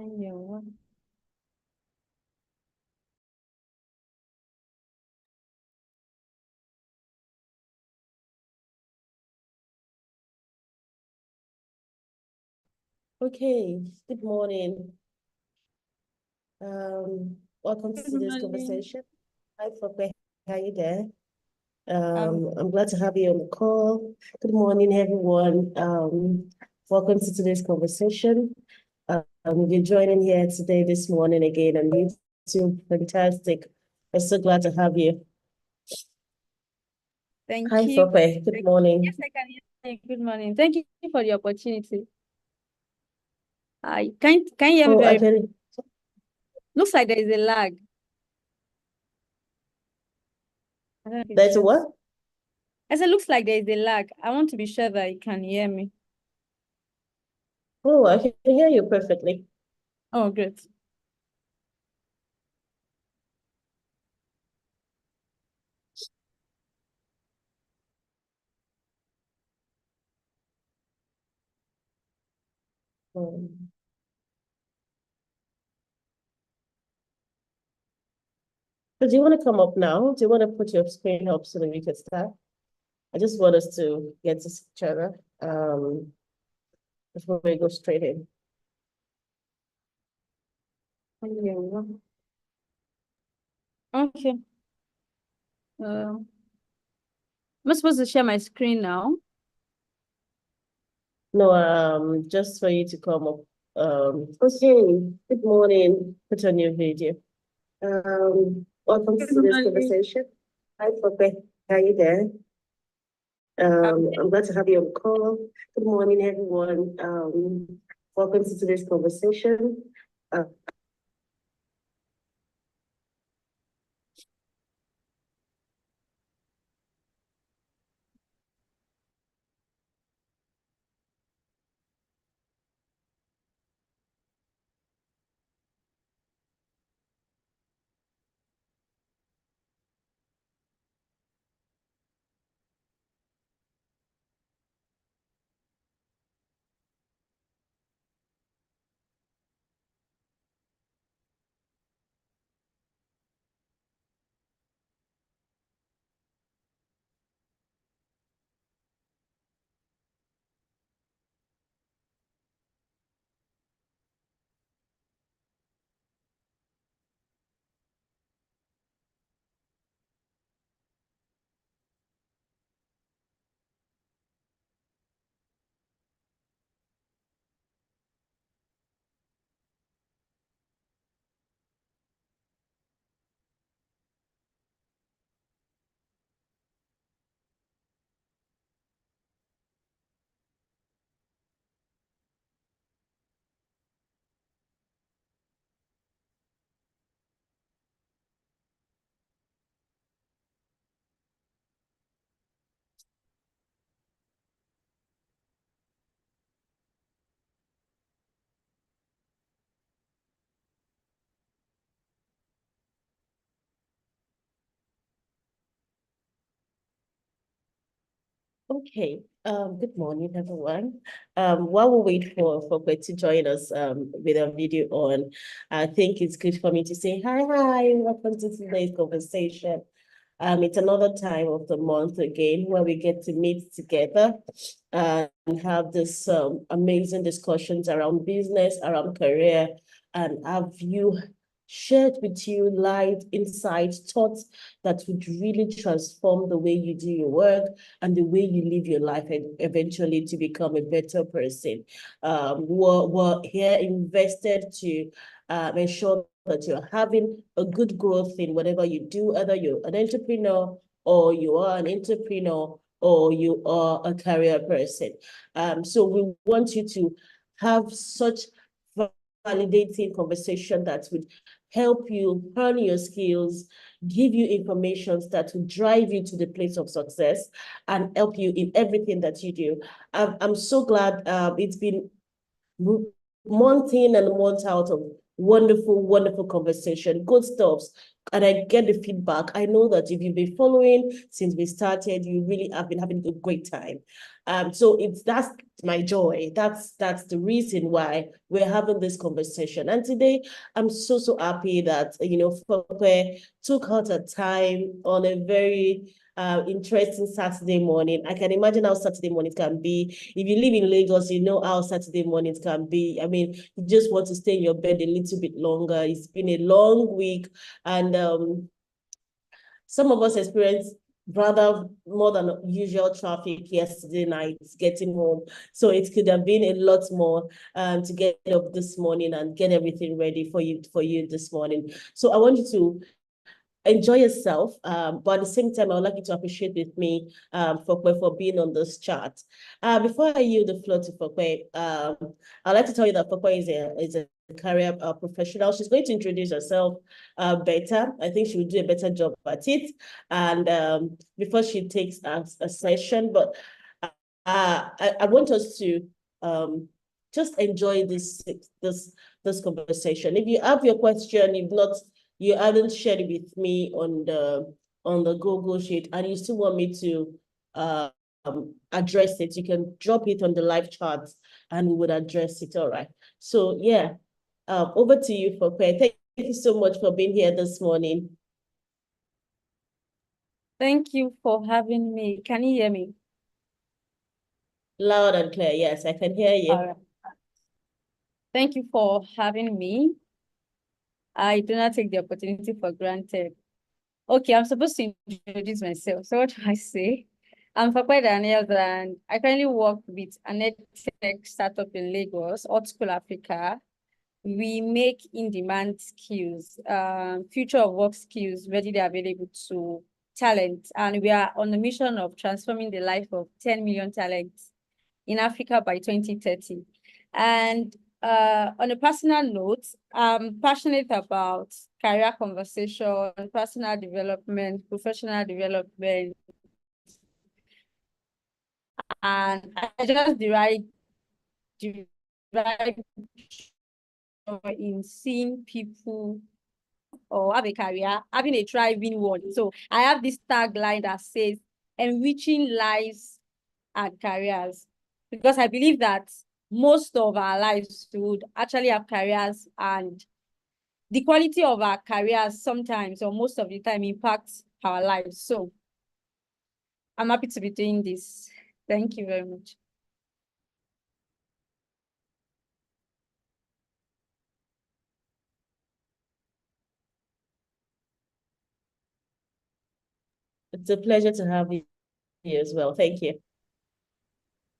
Nhiều. Okay, good morning. Welcome to Good today's morning. conversation. Hi, Fope. How you there? Um, I'm glad to have you on the call. Good morning, everyone. Welcome to today's conversation. You're joining here today, this morning again on YouTube. Fantastic. I'm so glad to have you. Thank Hi, you. Fope. Good morning. Yes, I can hear you. Good morning. Thank you for the opportunity. I can you hear me Oh, I very? can. Looks like there is a lag. I don't know if There's a it's- what? I said, looks like there is a lag. I want to be sure that you can hear me. Oh, I can hear you perfectly. Oh, great. Um, so do you want to come up now? Do you want to put your screen up so that we can start? I just want us to get to each other before we go straight in. Okay. Am I supposed to share my screen now? No, just for you to come up. Okay, good morning. Put on your video. Welcome to Good this morning. conversation. Hi, Fope. How you there? I'm glad to have you on the call. Good morning, everyone. Welcome to today's conversation. Okay. Good morning, everyone. While we wait for Fokwe to join us with a video on, I think it's good for me to say hi, welcome to today's conversation. It's another time of the month again where we get to meet together and have this amazing discussions around business, around career, and have you shared with you light insights, thoughts that would really transform the way you do your work and the way you live your life and eventually to become a better person. We're here invested to ensure that you're having a good growth in whatever you do, whether you're an entrepreneur or you are an entrepreneur or you are a career person. So we want you to have such validating conversation that would help you hone your skills, give you information that will drive you to the place of success and help you in everything that you do. I'm so glad it's been month in and month out of wonderful, wonderful conversation, good stuff. And I get the feedback. I know that if you've been following since we started, you really have been having a great time. So that's my joy. That's the reason why we're having this conversation. And today, I'm so happy that Fope took out a time on a very interesting Saturday morning. I can imagine how Saturday mornings can be. If you live in Lagos, you know how Saturday mornings can be. I mean, you just want to stay in your bed a little bit longer. It's been a long week, and some of us experienced rather more than usual traffic yesterday night getting home. So it could have been a lot more to get up this morning and get everything ready for you this morning. So I want you to enjoy yourself, but at the same time, I would like you to appreciate with me for being on this chat. Before I yield the floor to Fokwe, I'd like to tell you that Fokwe is a career professional. She's going to introduce herself better. I think she will do a better job at it. And before she takes a session, but I want us to just enjoy this conversation. If you have your question, if not, you haven't shared it with me on the Google Sheet, and you still want me to address it, you can drop it on the live chat, and we would address it. All right. So yeah, over to you, Fokwe. Thank you so much for being here this morning. Thank you for having me. Can you hear me? Loud and clear. Yes, I can hear you. All right. Thank you for having me. I do not take the opportunity for granted. Okay, I'm supposed to introduce myself. So what do I say? I'm Fakwe Daniels, and I currently work with an edtech startup in Lagos, Hot School Africa. We make in-demand skills, future of work skills readily available to talent. And we are on a mission of transforming the life of 10 million talents in Africa by 2030. And on a personal note, I'm passionate about career conversation, personal development, professional development, and I just derive in seeing people or have a career, having a thriving one. So I have this tagline that says enriching lives and careers, because I believe that most of our lives would actually have careers, and the quality of our careers sometimes or most of the time impacts our lives. So I'm happy to be doing this. Thank you very much. It's a pleasure to have you here as well. Thank you.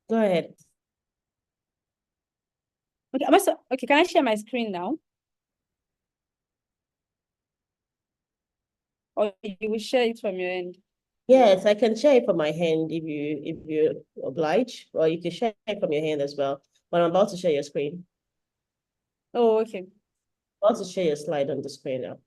Go ahead. Okay, okay, can I share my screen now? Or you will share it from your end? Yes, I can share it from my hand if you oblige, or you can share it from your hand as well. But I'm about to share your screen. Oh, okay. I'm about to share your slide on the screen now.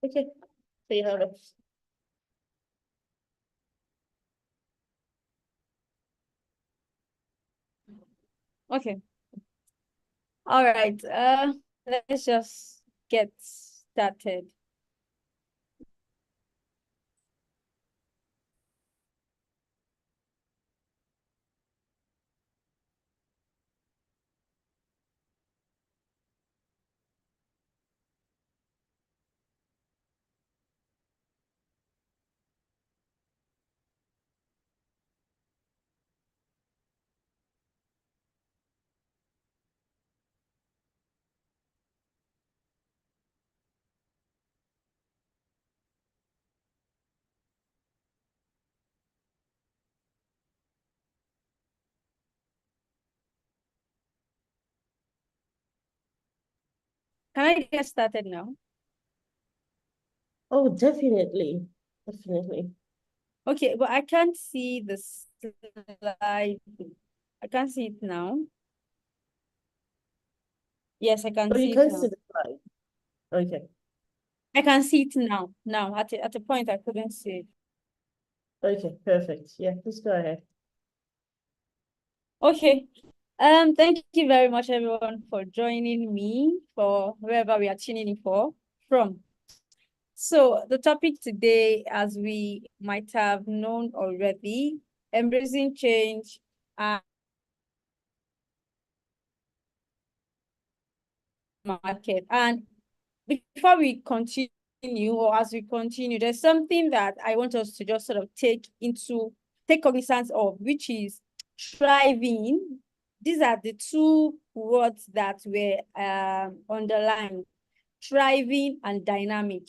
Okay, so you have it. Okay. All right. Let's just get started. Can I get started now? Oh, definitely. Definitely. Okay, but I can't see the slide. I can't see it now. Yes, I can Oh, you see it can see now. the slide. Okay. I can see it now. Now, at a point I couldn't see it. Okay, perfect. Yeah, please go ahead. Okay. Thank you very much, everyone, for joining me for wherever we are tuning in from. So the topic today, as we might have known already, embracing change and market. And before we continue, or as we continue, there's something that I want us to just sort of take cognizance of, which is thriving. These are the two words that were underlined: thriving and dynamic.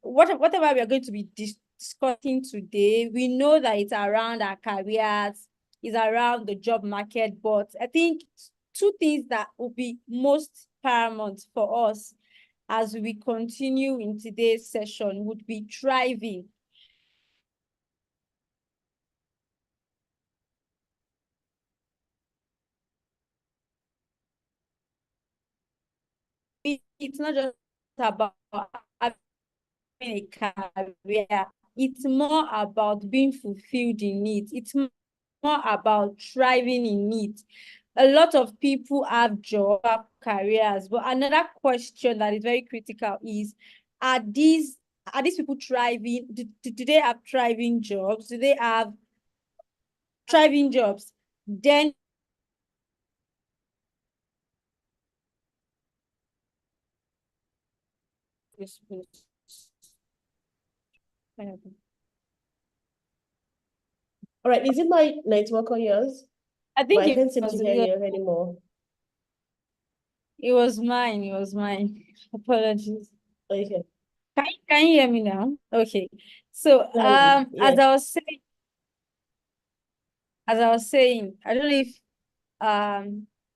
Whatever we are going to be discussing today, we know that it's around our careers, it's around the job market, but I think two things that will be most paramount for us as we continue in today's session would be thriving. It's not just about having a career, it's more about being fulfilled in it. It's more about thriving in it. A lot of people have job careers, but another question that is very critical is, are these people thriving? Do they have thriving jobs? Do they have thriving jobs? Then All right, is it my network or yours? I But think I can't seem to hear it you anymore. was mine. It was mine. Apologies. Okay. Can you hear me now? Okay. So Slightly, yeah. as I was saying, I don't know if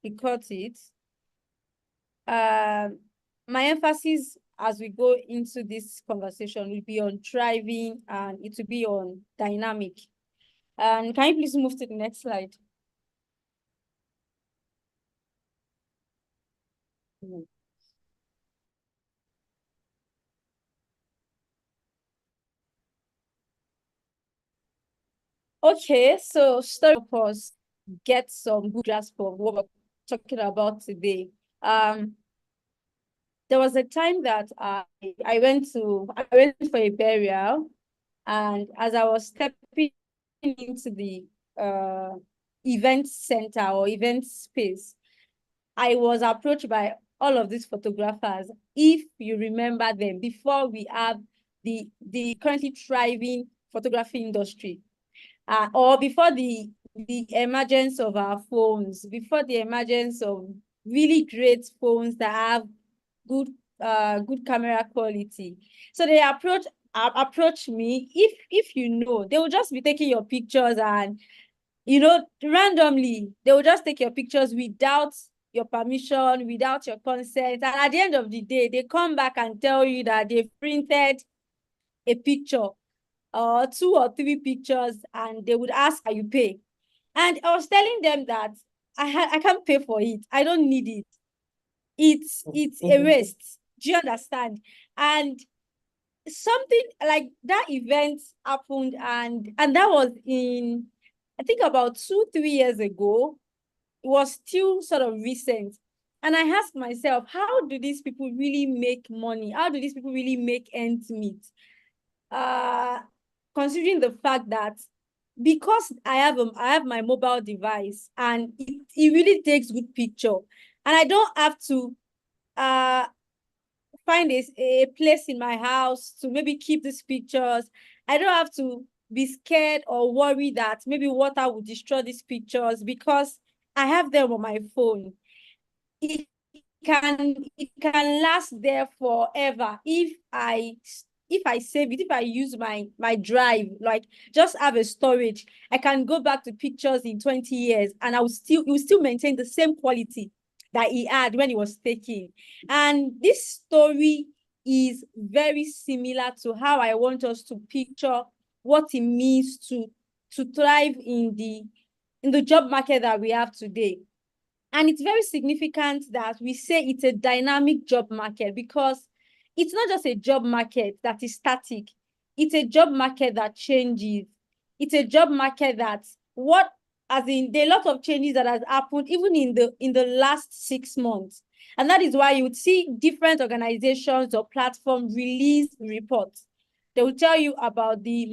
you caught it. My emphasis as we go into this conversation will be on thriving, and it will be on dynamic. Can you please move to the next slide? Okay, so start us get some good grasp of what we're talking about today. There was a time that I went for a burial, and as I was stepping into the uh event center or event space, I was approached by all of these photographers. If you remember them, before we have the currently thriving photography industry, or before the emergence of our phones, before the emergence of really great phones that have good camera quality. So they approach me. If you know, they will just be taking your pictures, and randomly they will just take your pictures without your permission, without your consent. And at the end of the day, they come back and tell you that they printed a picture or two or three pictures, and they would ask, "Are you pay?" And I was telling them that I can't pay for it. I don't need it. It's a Mhm. waste. Do you understand? And something like that event happened, and that was in, I think, about 2-3 years ago. It was still sort of recent. And I asked myself, how do these people really make money? How do these people really make ends meet? Uh, Considering the fact that because I have my mobile device, and it really takes good picture, and I don't have to uh find a place in my house to maybe keep these pictures. I don't have to be scared or worry that maybe water will destroy these pictures because I have them on my phone. It it can last there forever if I save it, if I use my drive, like just have a storage. I can go back to pictures in 20 years, and it will still maintain the same quality. that he had when he was taking. And this story is very similar to how I want us to picture what it means to thrive in the job market that we have today. And it's very significant that we say it's a dynamic job market, because it's not just a job market that is static. It's a job market that changes. It's a job market that there are a lot of changes that has happened even in the last 6 months. And that is why you would see different organizations or platforms release reports. They will tell you about the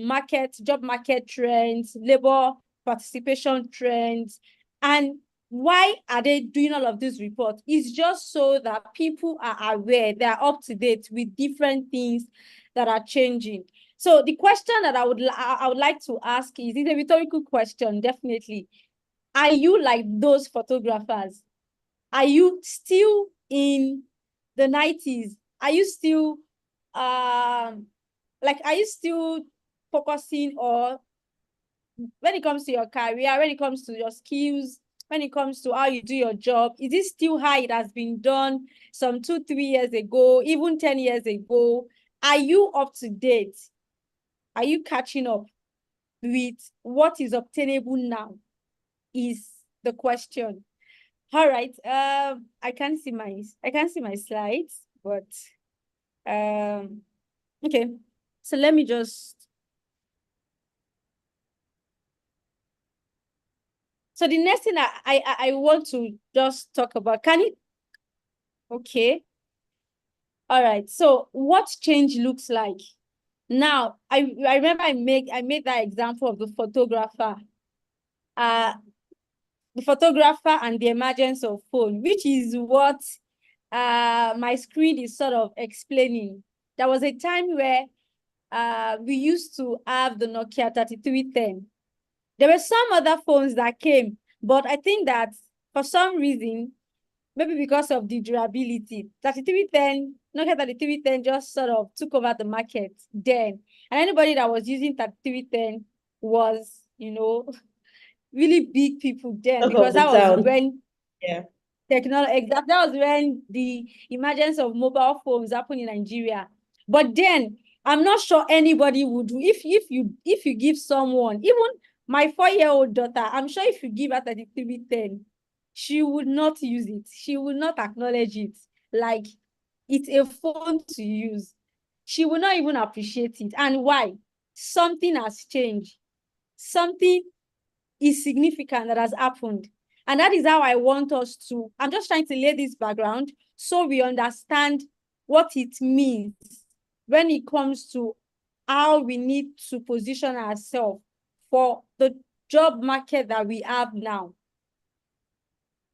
job market trends, labor participation trends. And why are they doing all of these reports? It's just so that people are aware, they are up to date with different things that are changing. So the question that I would like to ask is a rhetorical question, definitely. Are you like those photographers? Are you still in the 90s? Are you still are you still focusing, or when it comes to your career, when it comes to your skills, when it comes to how you do your job, is it still how it has been done some 2-3 years ago, even 10 years ago? Are you up to date? Are you catching up with what is obtainable now? Is the question. All right. I can't see my slides, but okay. So let me just. So the next thing I want to just talk about, can it? Okay. All right. So what change looks like. Now, I remember I made that example of the photographer. The photographer and the emergence of phone, which is what my screen is sort of explaining. There was a time where we used to have the Nokia 3310. There were some other phones that came, but I think that for some reason, maybe because of the durability, Nokia 3310 just sort of took over the market then. And anybody that was using 3310 was, really big people then, Talk of because the that was town. when Yeah. technology, that was when the emergence of mobile phones happened in Nigeria. But then I'm not sure anybody would do if you give someone, even my 4-year-old daughter, I'm sure if you give her 3310, she would not use it. She would not acknowledge it. Like, it's a phone to use. She will not even appreciate it. And why? Something has changed. Something is significant that has happened. And that is how I want us to, I'm just trying to lay this background so we understand what it means when it comes to how we need to position ourselves for the job market that we have now.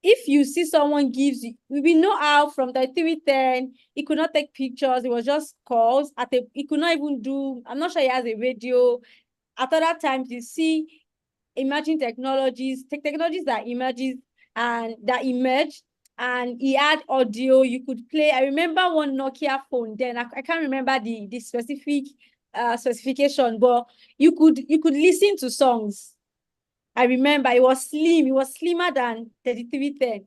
If you see someone gives you, we know how from the 310, he could not take pictures, it was just calls. He could not even do, I'm not sure he has a radio. At other times, you see emerging technologies that emerge, and he had audio you could play. I remember one Nokia phone then. I can't remember the specific specification, but you could listen to songs. I remember it was slim. It was slimmer than 3310.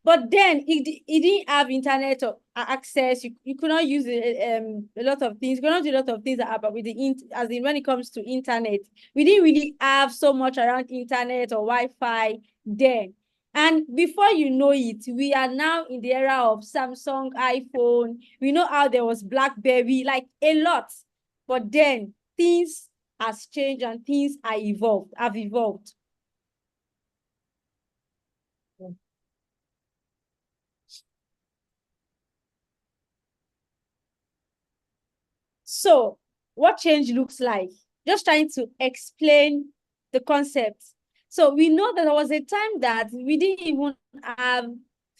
But then it didn't have internet or access. You could not use a lot of things. You could not do a lot of things about with as in when it comes to internet. We didn't really have so much around internet or Wi-Fi then. And before you know it, we are now in the era of Samsung, iPhone. We know how there was BlackBerry, like a lot. But then things has changed and things have evolved. So what change looks like, just trying to explain the concept. So we know that there was a time that we didn't even have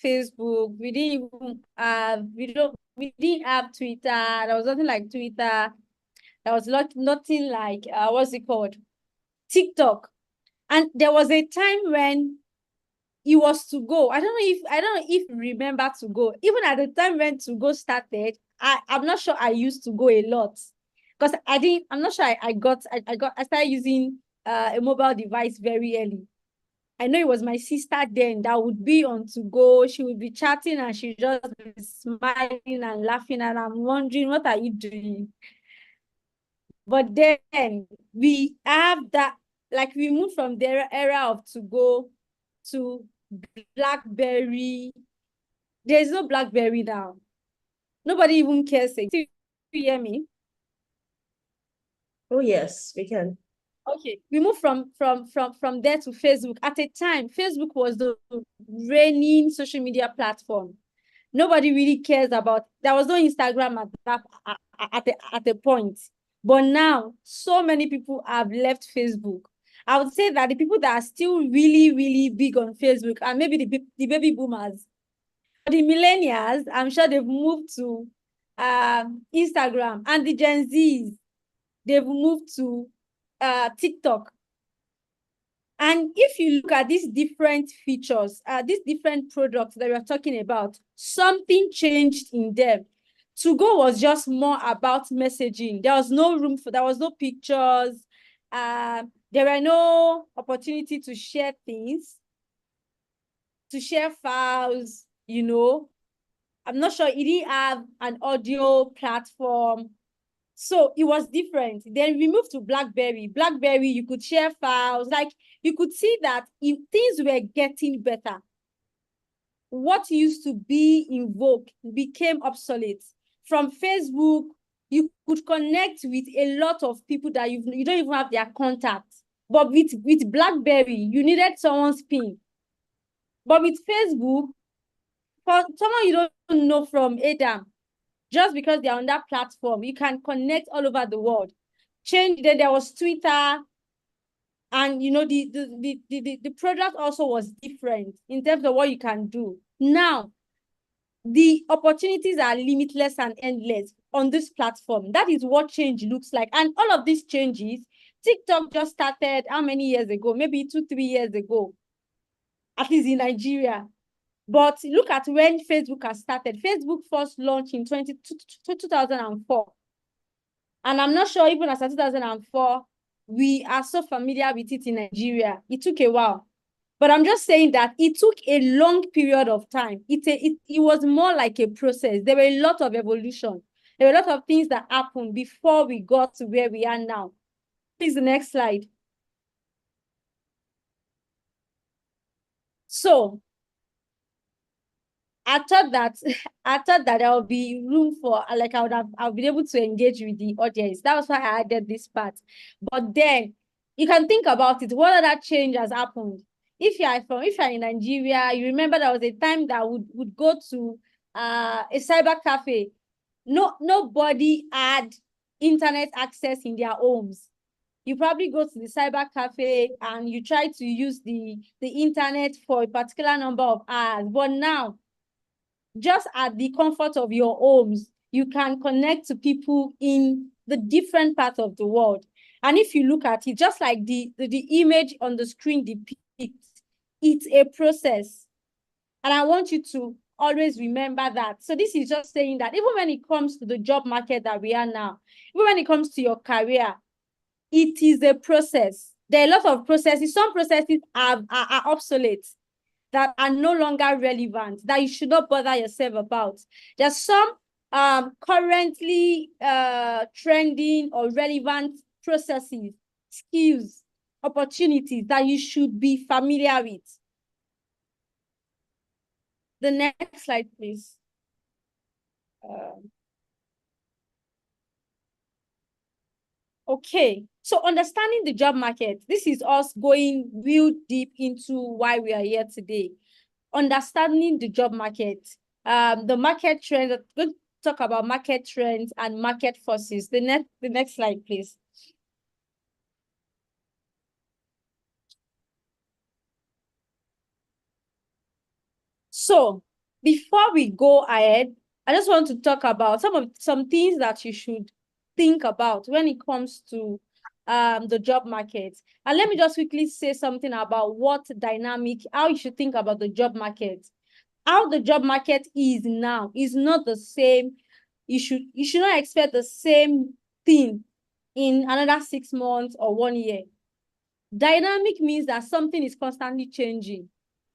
Facebook, we didn't have Twitter, there was nothing like Twitter, there was nothing like what's it called? TikTok. And there was a time when it was to go. I don't know if you remember to go. Even at the time when to go started, I'm not sure I used to go a lot. Because I'm not sure I started using a mobile device very early. I know it was my sister then that would be on to go. She would be chatting and she just be smiling and laughing, and I'm wondering, what are you doing? But then we have that, like we moved from the era of to go to BlackBerry. There's no BlackBerry now. Nobody even cares. Do you hear me? Oh, yes, we can. Okay, we moved from there to Facebook. At a time, Facebook was the reigning social media platform. Nobody really cares about. There was no Instagram at a point, but now so many people have left Facebook. I would say that the people that are still really big on Facebook are maybe the baby boomers. The millennials, I'm sure they've moved to Instagram, and the Gen Zs, they've moved to TikTok. And if you look at these different features, these different products that we're talking about, something changed in them. To Go was just more about messaging. There was no room for, there was no pictures. There were no opportunity to share things, to share files, you know. I'm not sure it didn't have an audio platform. So it was different. Then we moved to BlackBerry. BlackBerry, you could share files. Like, you could see that if things were getting better, what used to be in vogue became obsolete. From Facebook, you could connect with a lot of people that you don't even have their contact. But with BlackBerry, you needed someone's pin. But with Facebook, for someone you don't know from Adam, just because they're on that platform, you can connect all over the world. Then there was Twitter, and you know, the product also was different in terms of what you can do. Now, the opportunities are limitless and endless on this platform. That is what change looks like. And all of these changes, TikTok just started how many years ago? Maybe 2-3 years ago, at least in Nigeria. But look at when Facebook has started. Facebook first launched in 2004. And I'm not sure even as 2004, we are so familiar with it in Nigeria. It took a while. But I'm just saying that it took a long period of time. It was more like a process. There were a lot of evolution. There were a lot of things that happened before we got to where we are now. Please, the next slide. So I thought that there would be room for, like, I'll be able to engage with the audience. That was why I added this part. But then you can think about it. What other change has happened? If you're in Nigeria, you remember there was a time that would go to a cyber cafe. Nobody had internet access in their homes. You probably go to the cyber cafe and you try to use the internet for a particular number of hours. But now, just at the comfort of your homes, you can connect to people in the different parts of the world. And if you look at it, just like the image on the screen depicts, it's a process. And I want you to always remember that. So this is just saying that even when it comes to the job market that we are now, even when it comes to your career, it is a process. There are a lot of processes. Some processes are obsolete, that are no longer relevant, that you should not bother yourself about. There's some currently trending or relevant processes, skills, opportunities that you should be familiar with. The next slide, please. Okay, so understanding the job market. This is us going real deep into why we are here today. Understanding the job market, the market trends. We're going to talk about market trends and market forces. The next slide, please. So before we go ahead, I just want to talk about some things that you should think about when it comes to the job market. And let me just quickly say something about how you should think about the job market. How the job market is now is not the same. You should not expect the same thing in another 6 months or 1 year. Dynamic means that something is constantly changing,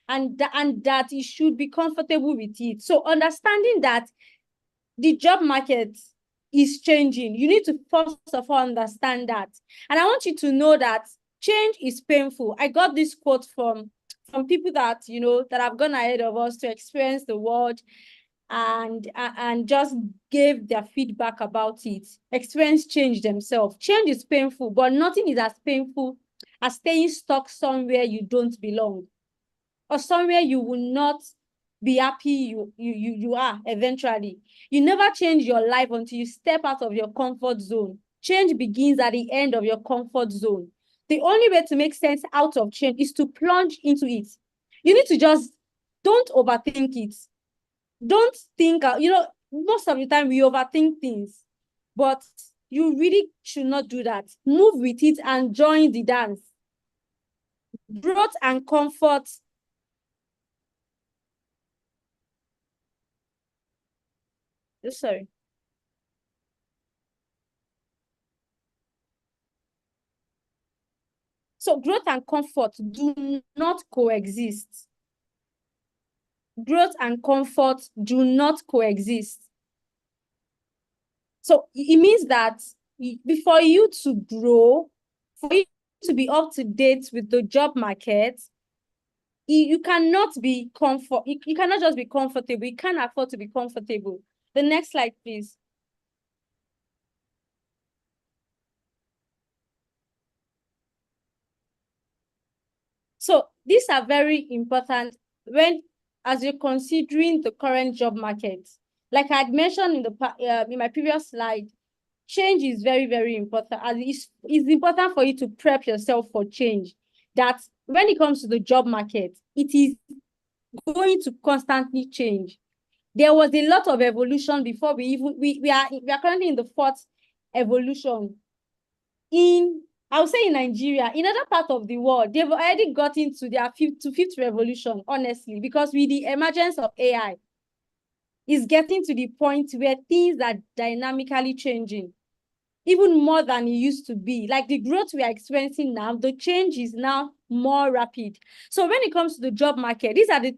and that you should be comfortable with it. So understanding that the job market is changing, you need to first of all understand that. And I want you to know that change is painful. I got this quote from people that, you know, that have gone ahead of us to experience the world, and just gave their feedback about it, experience change themselves. Change is painful, but nothing is as painful as staying stuck somewhere you don't belong, or somewhere you will not be happy you are eventually. You never change your life until you step out of your comfort zone. Change begins at the end of your comfort zone. The only way to make sense out of change is to plunge into it. You need to just, don't overthink it. Don't think, most of the time we overthink things, but you really should not do that. Move with it and join the dance. Growth and comfort. Sorry. So growth and comfort do not coexist. Growth and comfort do not coexist. So it means that before you to grow, for you to be up to date with the job market, you cannot be you cannot just be comfortable. You can't afford to be comfortable. The next slide, please. So these are very important as you're considering the current job market. Like I had mentioned in my previous slide, change is very, very important. And it's important for you to prep yourself for change. That when it comes to the job market, it is going to constantly change. There was a lot of evolution before we are currently in the fourth evolution. I would say in Nigeria, in other parts of the world, they've already got into their fifth revolution, honestly, because with the emergence of AI, it's getting to the point where things are dynamically changing, even more than it used to be. Like the growth we are experiencing now, the change is now more rapid. So when it comes to the job market, these are the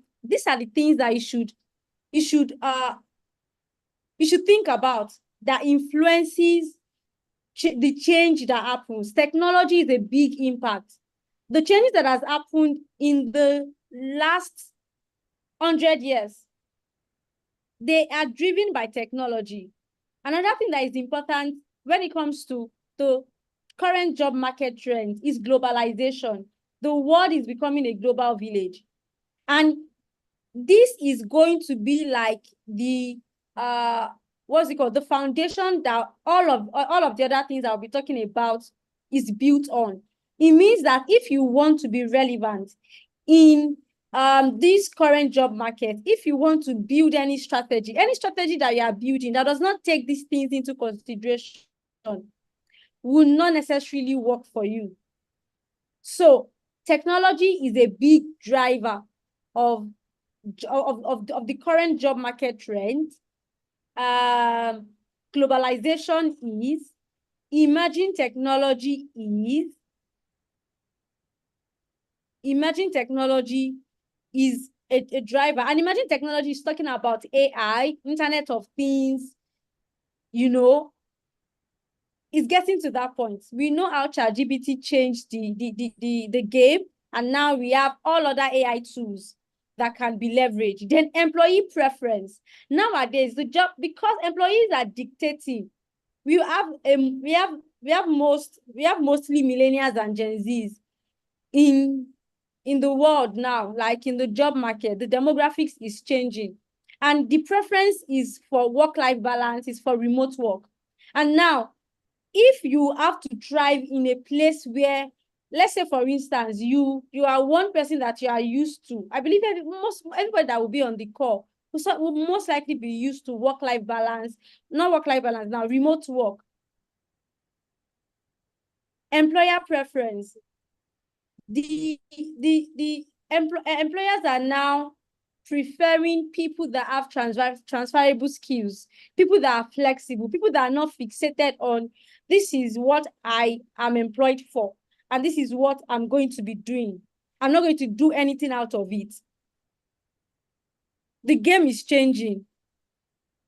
things that you should think about, that influences the change that happens. Technology is a big impact. The changes that has happened in the last 100 years, they are driven by technology. Another thing that is important when it comes to the current job market trend is globalization. The world is becoming a global village. And this is going to be like the what's it called? The foundation that all of the other things I'll be talking about is built on. It means that if you want to be relevant in this current job market, if you want to build any strategy that you are building that does not take these things into consideration, will not necessarily work for you. So technology is a big driver of the current job market trend. Globalization is, emerging technology is a driver. And emerging technology is talking about AI, Internet of Things, it's getting to that point. We know how ChatGPT changed the game, and now we have all other AI tools that can be leveraged. Then employee preference. Nowadays, because employees are dictating, we have mostly millennials and Gen Zs in the world now. Like in the job market, the demographics is changing, and the preference is for work-life balance, is for remote work. And now, if you have to thrive in a place where, let's say, for instance, you are one person that you are used to, I believe everybody that will be on the call will most likely be used to work-life balance, not work-life balance now, remote work. Employer preference. The employers are now preferring people that have transferable skills, people that are flexible, people that are not fixated on, this is what I am employed for. and this is what I'm going to be doing. I'm not going to do anything out of it. The game is changing.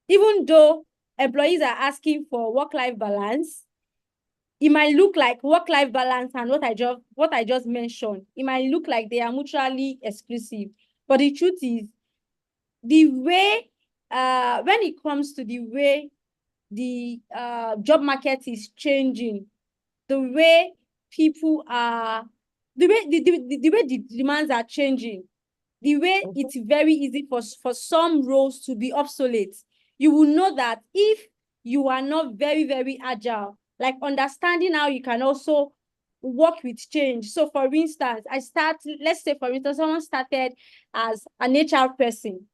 Even though employees are asking for work-life balance, it might look like work-life balance and what I just mentioned, it might look like they are mutually exclusive. But the truth is, the way when it comes to the way the job market is changing, the way people are, the way the demands are changing, the way it's very easy for some roles to be obsolete, you will know that if you are not very, very agile, like understanding how you can also work with change. So for instance, let's say for instance, someone started as an HR person,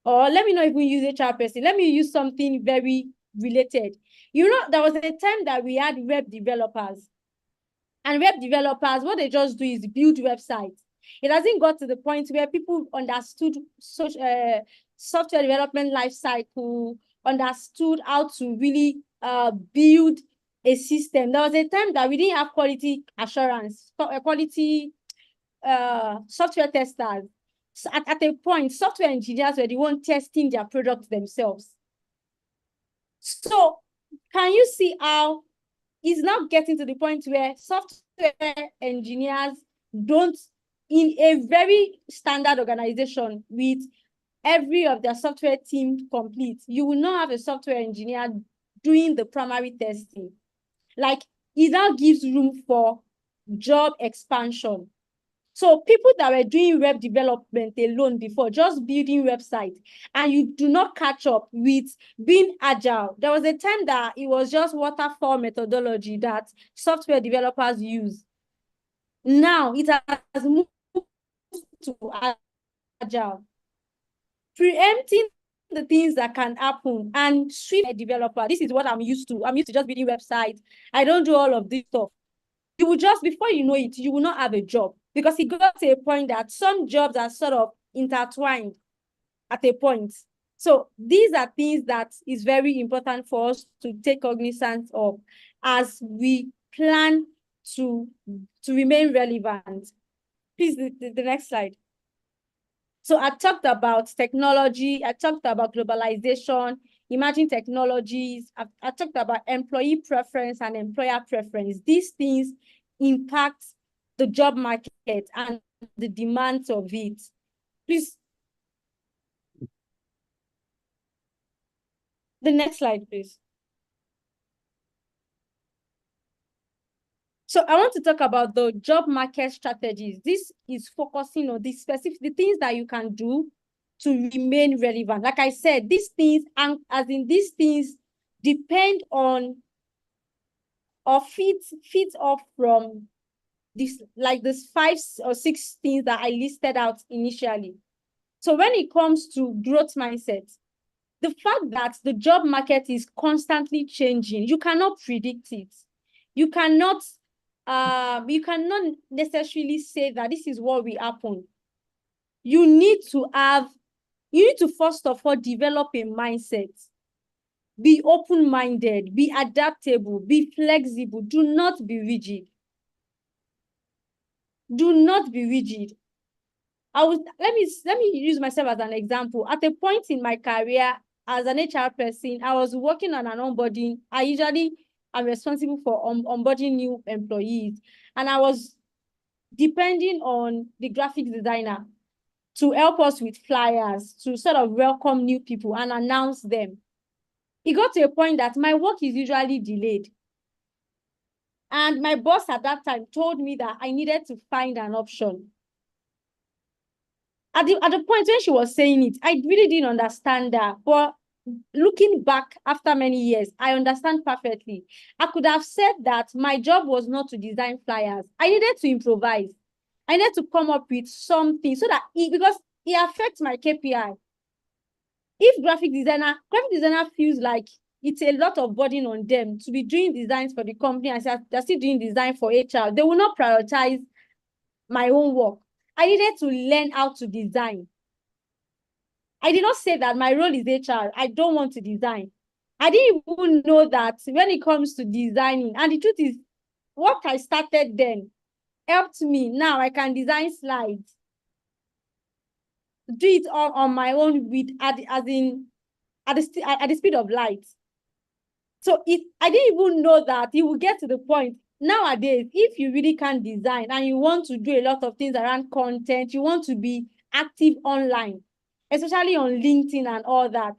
or let me not even use HR person, let me use something very related. You know, there was a time that we had web developers, and web developers, what they just do is build websites. It hasn't got to the point where people understood software development life cycle, understood how to really build a system. There was a time that we didn't have quality assurance, quality software testers. So at a point, software engineers were the ones testing their products themselves. So can you see how it's now getting to the point where software engineers don't, in a very standard organization with every of their software team complete, you will not have a software engineer doing the primary testing. Like, it now gives room for job expansion. So people that were doing web development alone before, just building websites, and you do not catch up with being agile. There was a time that it was just waterfall methodology that software developers use. Now it has moved to agile, preempting the things that can happen and swift developer. This is what I'm used to. I'm used to just building websites. I don't do all of this stuff. You will just, before you know it, you will not have a job, because it got to a point that some jobs are sort of intertwined at a point. So these are things that is very important for us to take cognizance of as we plan to remain relevant. Please, the next slide. So I talked about technology, I talked about globalization, emerging technologies, I talked about employee preference and employer preference. These things impact the job market and the demands of it. Please. The next slide, please. So I want to talk about the job market strategies. This is focusing on the things that you can do to remain relevant. Like I said, these things, and as in these things, depend on or feed off from this, like this 5 or 6 things that I listed out initially. So when it comes to growth mindset, the fact that the job market is constantly changing, you cannot predict it. You cannot necessarily say that this is what will happen. You need to first of all develop a mindset. Be open-minded, be adaptable, be flexible. Do not be rigid. Do not be rigid. Let me use myself as an example. At a point in my career as an HR person, I was working on an onboarding. I'm responsible for onboarding new employees, and I was depending on the graphic designer to help us with flyers, to sort of welcome new people and announce them. It got to a point that my work is usually delayed. And my boss at that time told me that I needed to find an option. At the point when she was saying it, I really didn't understand that. But looking back after many years, I understand perfectly. I could have said that my job was not to design flyers. I needed to improvise. I needed to come up with something so that because it affects my KPI. If graphic designer feels like it's a lot of burden on them to be doing designs for the company and they're still doing design for HR, they will not prioritize my own work. I needed to learn how to design. I did not say that my role is HR. I don't want to design. I didn't even know that when it comes to designing, and the truth is, what I started then helped me. Now I can design slides, do it all on my own with at the speed of light. So I didn't even know that it will get to the point. Nowadays, if you really can't design and you want to do a lot of things around content, you want to be active online, especially on LinkedIn and all that,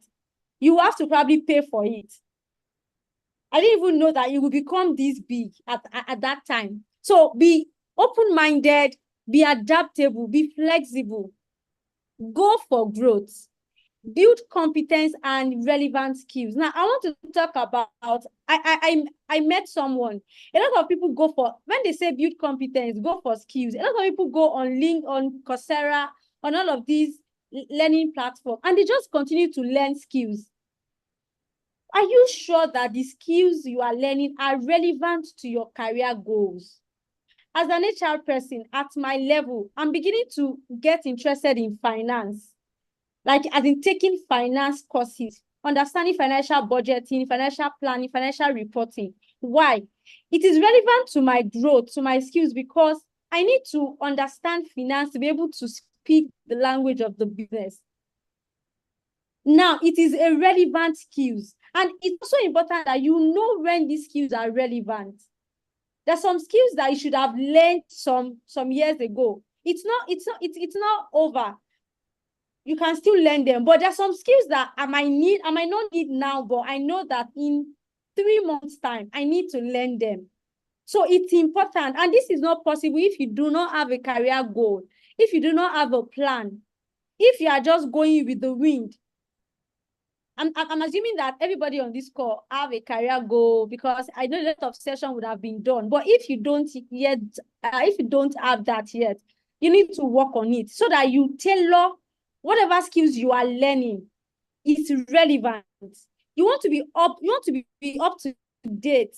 you have to probably pay for it. I didn't even know that it would become this big at that time. So be open-minded, be adaptable, be flexible, go for growth, build competence and relevant skills. Now, I want to talk about, I met someone. A lot of people go for, when they say build competence, go for skills. A lot of people go on on Coursera, on all of these learning platforms, and they just continue to learn skills. Are you sure that the skills you are learning are relevant to your career goals? As an HR person at my level, I'm beginning to get interested in finance. Like, as in taking finance courses, understanding financial budgeting, financial planning, financial reporting. Why? It is relevant to my growth, to my skills, because I need to understand finance to be able to speak the language of the business. Now, it is a relevant skills. And it's also important that you know when these skills are relevant. There's some skills that you should have learned some years ago. It's not over. You can still learn them, but there's some skills that I might not need now, but I know that in 3 months' time, I need to learn them. So it's important. And this is not possible if you do not have a career goal, if you do not have a plan, if you are just going with the wind. I'm assuming that everybody on this call have a career goal, because I know a lot of session would have been done. But if you don't yet, if you don't have that yet, you need to work on it so that you tailor whatever skills you are learning is relevant. You want to be up to date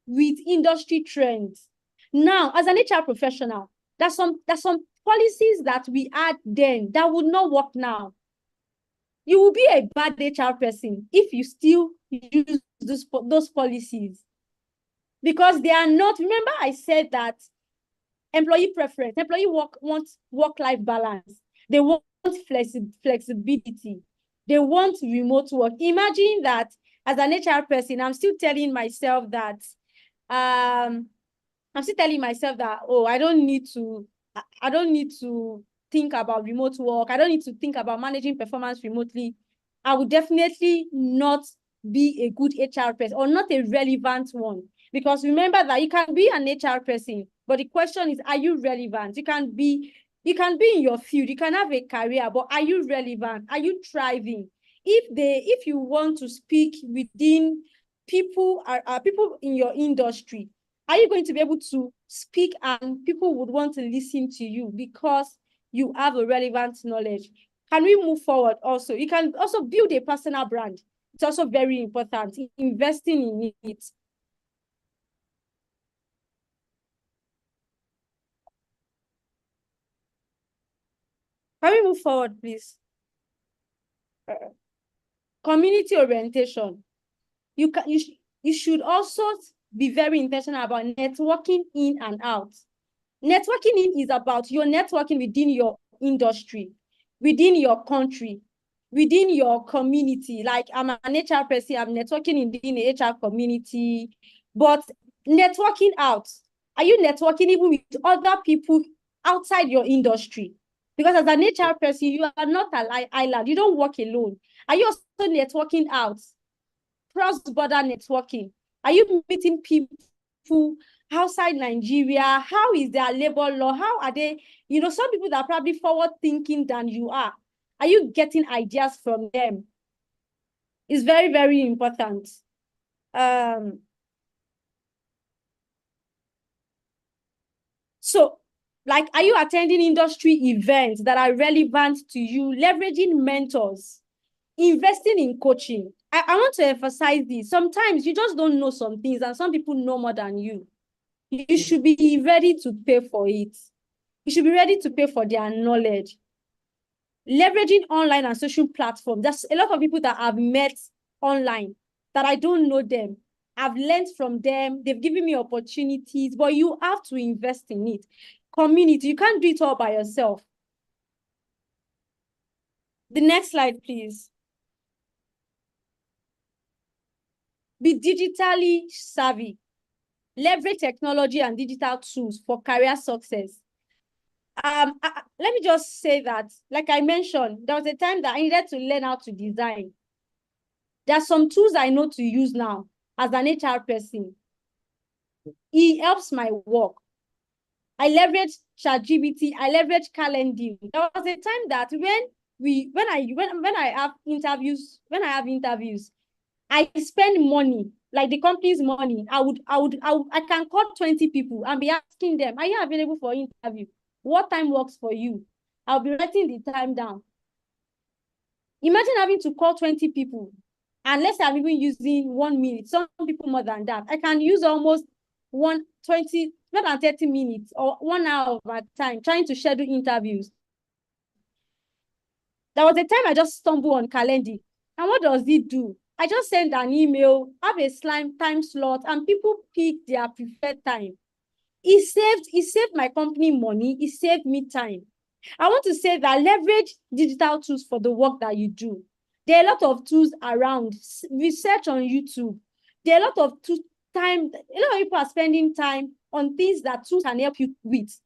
with industry trends. Now, as an HR professional, there's some policies that we had then that would not work now. You will be a bad HR person if you still use those policies, because they are not. Remember, I said that employee preference, employee wants work-life balance. They want flexibility. They want remote work. Imagine that as an HR person, I'm still telling myself that, oh, I don't need to think about remote work. I don't need to think about managing performance remotely. I would definitely not be a good HR person, or not a relevant one. Because remember that you can be an HR person, but the question is, are you relevant? You can be in your field, you can have a career, but are you relevant? Are you thriving? If you want to speak within people in your industry, are you going to be able to speak and people would want to listen to you because you have a relevant knowledge? Can we move forward also? You can also build a personal brand. It's also very important, investing in it. Can we move forward, please? Community orientation. You should also be very intentional about networking in and out. Networking in is about your networking within your industry, within your country, within your community. Like, I'm an HR person, I'm networking within the HR community, but networking out. Are you networking even with other people outside your industry? Because as an HR person, you are not an island. You don't work alone. Are you also networking out? Cross-border networking. Are you meeting people outside Nigeria? How is their labor law? How are they? Some people that are probably forward thinking than you are. Are you getting ideas from them? It's very, very important. So, like, are you attending industry events that are relevant to you, leveraging mentors, investing in coaching? I want to emphasize this. Sometimes you just don't know some things, and some people know more than you. You should be ready to pay for it. You should be ready to pay for their knowledge. Leveraging online and social platforms. There's a lot of people that I've met online that I don't know them. I've learned from them. They've given me opportunities, but you have to invest in it. Community, you can't do it all by yourself. The next slide, please. Be digitally savvy. Leverage technology and digital tools for career success. Let me just say that, like I mentioned, there was a time that I needed to learn how to design. There are some tools I know to use now as an HR person. It helps my work. I leverage ChatGPT, I leverage Calendly. There was a time that when I have interviews, I spend money, like the company's money. I can call 20 people and be asking them, are you available for interview? What time works for you? I'll be writing the time down. Imagine having to call 20 people, and let's say I'm even using 1 minute, some people more than that. I can use almost more than 30 minutes or 1 hour of my time trying to schedule interviews. There was a time I just stumbled on Calendly. And what does it do? I just send an email, have a time slot, and people pick their preferred time. It saved my company money. It saved me time. I want to say that leverage digital tools for the work that you do. There are a lot of tools around. Research on YouTube. There are a lot of time. A lot of people are spending time on things that tools can help you with.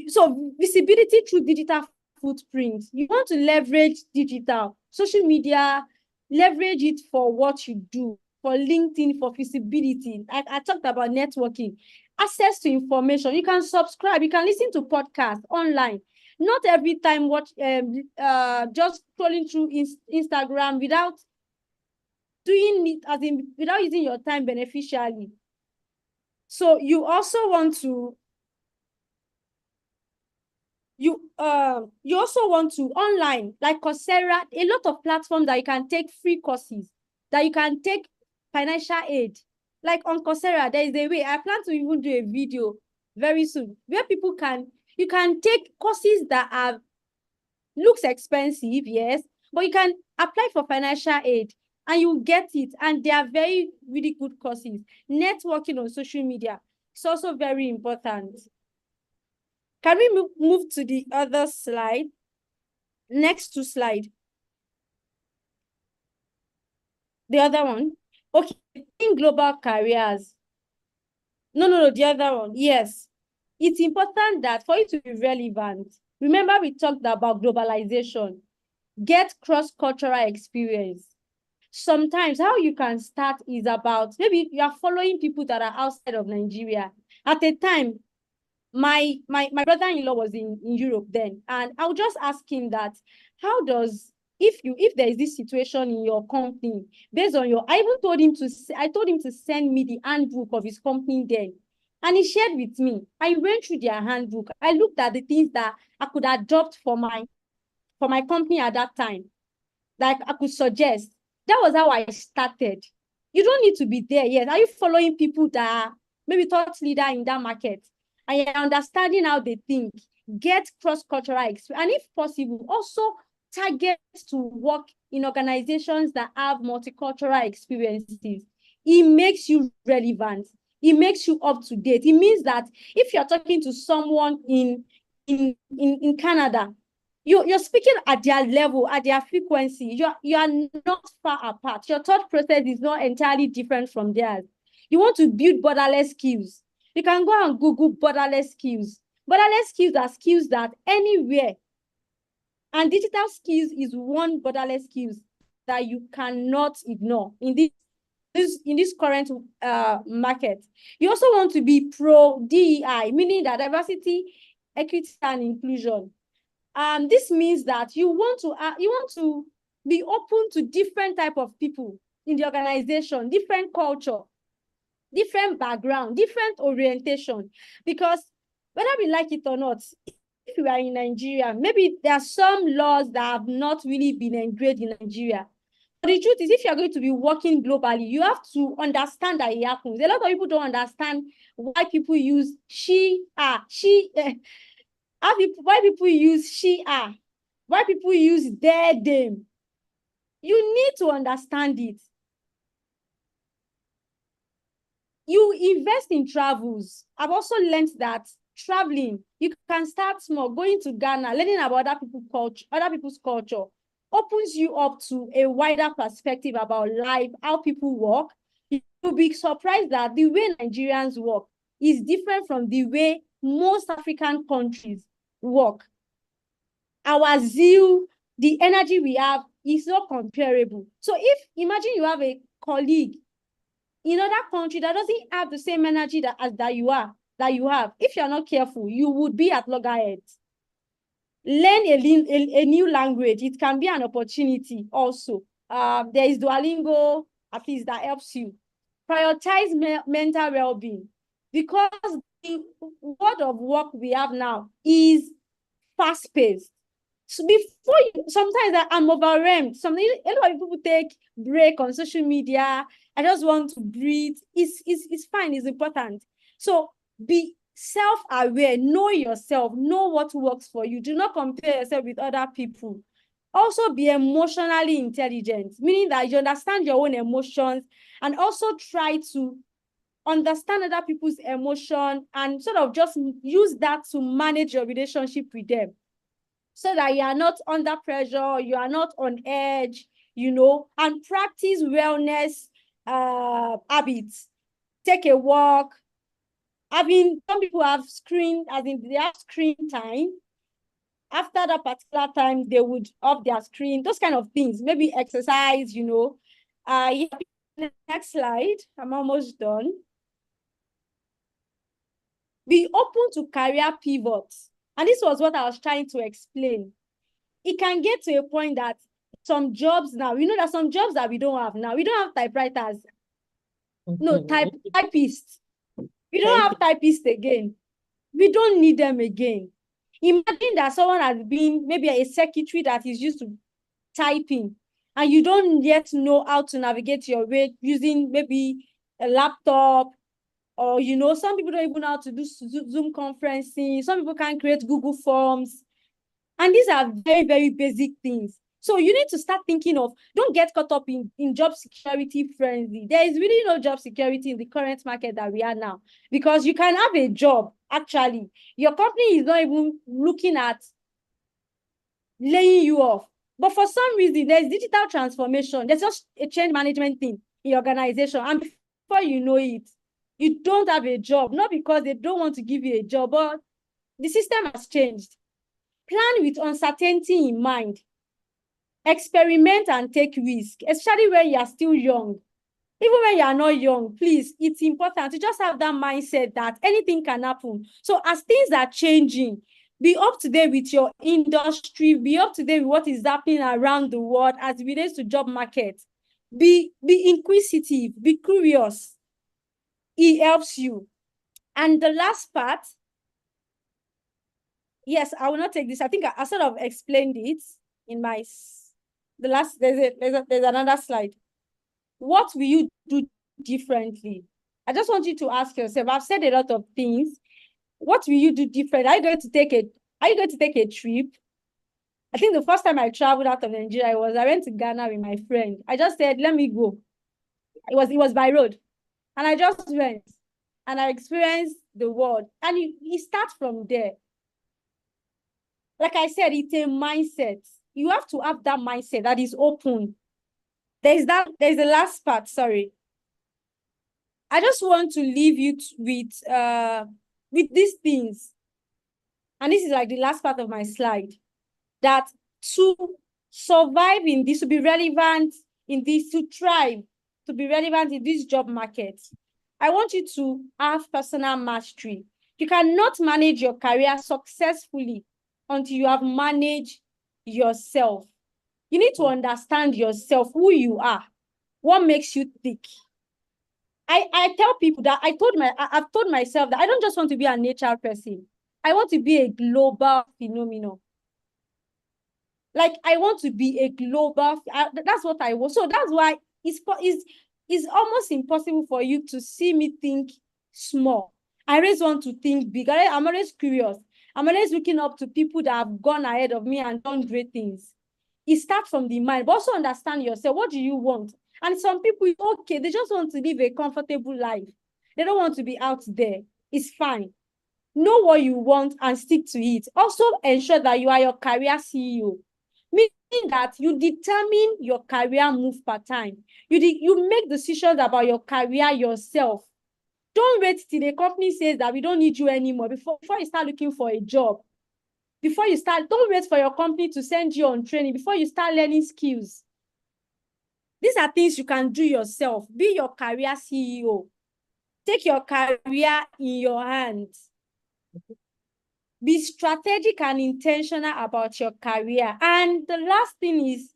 So visibility through digital footprint. You want to leverage digital, social media, leverage it for what you do, for LinkedIn, for visibility. I talked about networking, access to information. You can subscribe, you can listen to podcasts online. Not every time just scrolling through Instagram without doing it, without using your time beneficially. So you also want to online, like Coursera, a lot of platforms that you can take free courses, that you can take financial aid. Like on Coursera, there is a way. I plan to even do a video very soon where you can take courses that looks expensive, yes, but you can apply for financial aid and you get it. And they are really good courses. Networking on social media is also very important. Can we move to the other slide? Next to slide. The other one. Okay, in global careers. No, the other one. Yes. It's important that for it to be relevant, remember we talked about globalization. Get cross-cultural experience. Sometimes how you can start is about, maybe you are following people that are outside of Nigeria. At a time, my brother-in-law was in Europe then, and I would just ask him that, how does, if there is this situation in your company, based on I told him to send me the handbook of his company then, and he shared with me. I went through their handbook. I looked at the things that I could adopt for my company at that time, that I could suggest. That was how I started. You don't need to be there yet. Are you following people that are maybe thought leader in that market? And you're understanding how they think. Get cross-cultural experience. And if possible, also target to work in organizations that have multicultural experiences. It makes you relevant. It makes you up to date. It means that if you're talking to someone in Canada, you're speaking at their level, at their frequency. You are not far apart. Your thought process is not entirely different from theirs. You want to build borderless skills. You can go and Google borderless skills. Borderless skills are skills that anywhere. And digital skills is one borderless skills that you cannot ignore in this current market. You also want to be pro DEI, meaning that diversity, equity, and inclusion. This means that you want to be open to different type of people in the organization, different culture, different background, different orientation. Because whether we like it or not, if we are in Nigeria, maybe there are some laws that have not really been engraved in Nigeria. But the truth is, if you're going to be working globally, you have to understand that it happens. A lot of people don't understand why people use why people use she, her, why people use their, them. You need to understand it. You invest in travels. I've also learned that traveling, you can start small, going to Ghana, learning about other people's culture, opens you up to a wider perspective about life, how people work. You'll be surprised that the way Nigerians work is different from the way most African countries work. Our zeal, the energy we have is not comparable. So if, imagine you have a colleague in other country that doesn't have the same energy that you have, if you're not careful, you would be at loggerheads. Learn a new language. It can be an opportunity also. There is Duolingo, at least, that helps you. Prioritize mental well-being, because the world of work we have now is fast-paced. So before you, sometimes I'm overwhelmed. A lot of people take break on social media. I just want to breathe. It's fine, it's important. So be self-aware, know yourself, know what works for you. Do not compare yourself with other people. Also be emotionally intelligent, meaning that you understand your own emotions and also try to understand other people's emotion and sort of just use that to manage your relationship with them, so that you are not under pressure, you are not on edge, and practice wellness habits. Take a walk. Some people have they have screen time. After that particular time, they would off their screen, those kind of things. Maybe exercise, Yeah, next slide. I'm almost done. Be open to career pivots. And this was what I was trying to explain. It can get to a point that some jobs now, that some jobs that we don't have now, we don't have typewriters. No, typists. We don't have typists again. We don't need them again. Imagine that someone has been maybe a secretary that is used to typing, and you don't yet know how to navigate your way using maybe a laptop, or some people don't even know how to do Zoom conferencing. Some people can't create Google Forms. And these are very, very basic things. So you need to start thinking of, don't get caught up in job security frenzy. There is really no job security in the current market that we are now, because you can have a job, actually. Your company is not even looking at laying you off. But for some reason, there's digital transformation. There's just a change management thing in your organization. And before you know it, you don't have a job, not because they don't want to give you a job, but the system has changed. Plan with uncertainty in mind. Experiment and take risk, especially when you are still young. Even when you are not young, please, it's important to just have that mindset that anything can happen. So as things are changing, be up to date with your industry, be up to date with what is happening around the world as it relates to job market. Be inquisitive, be curious. It helps you. And the last part, yes, I will not take this. I think I sort of explained it in there's another slide. What will you do differently? I just want you to ask yourself. I've said a lot of things. What will you do different? Are you going to take a trip? I think the first time I traveled out of Nigeria, I went to Ghana with my friend. I just said, let me go. It was by road. And I just went and I experienced the world. And you start from there. Like I said, it's a mindset. You have to have that mindset that is open. There's the last part, sorry. I just want to leave you with these things. And this is like the last part of my slide. That to survive in this, to be relevant in this, to thrive, to be relevant in this job market, I want you to have personal mastery. You cannot manage your career successfully until you have managed yourself. You need to understand yourself, who you are, what makes you tick. I tell people that I've told myself that I don't just want to be an HR person. I want to be a global phenomenon. Like, I want to be a global, that's what I want. So that's why it's almost impossible for you to see me think small. I always want to think big. I'm always curious. I'm always looking up to people that have gone ahead of me and done great things. It starts from the mind, but also understand yourself. What do you want? And some people, okay, they just want to live a comfortable life. They don't want to be out there. It's fine. Know what you want and stick to it. Also ensure that you are your career CEO, meaning that you determine your career move pattern. You make decisions about your career yourself. Don't wait till the company says that we don't need you anymore before you start looking for a job. Don't wait for your company to send you on training before you start learning skills. These are things you can do yourself. Be your career CEO. Take your career in your hands. Be strategic and intentional about your career. And the last thing is,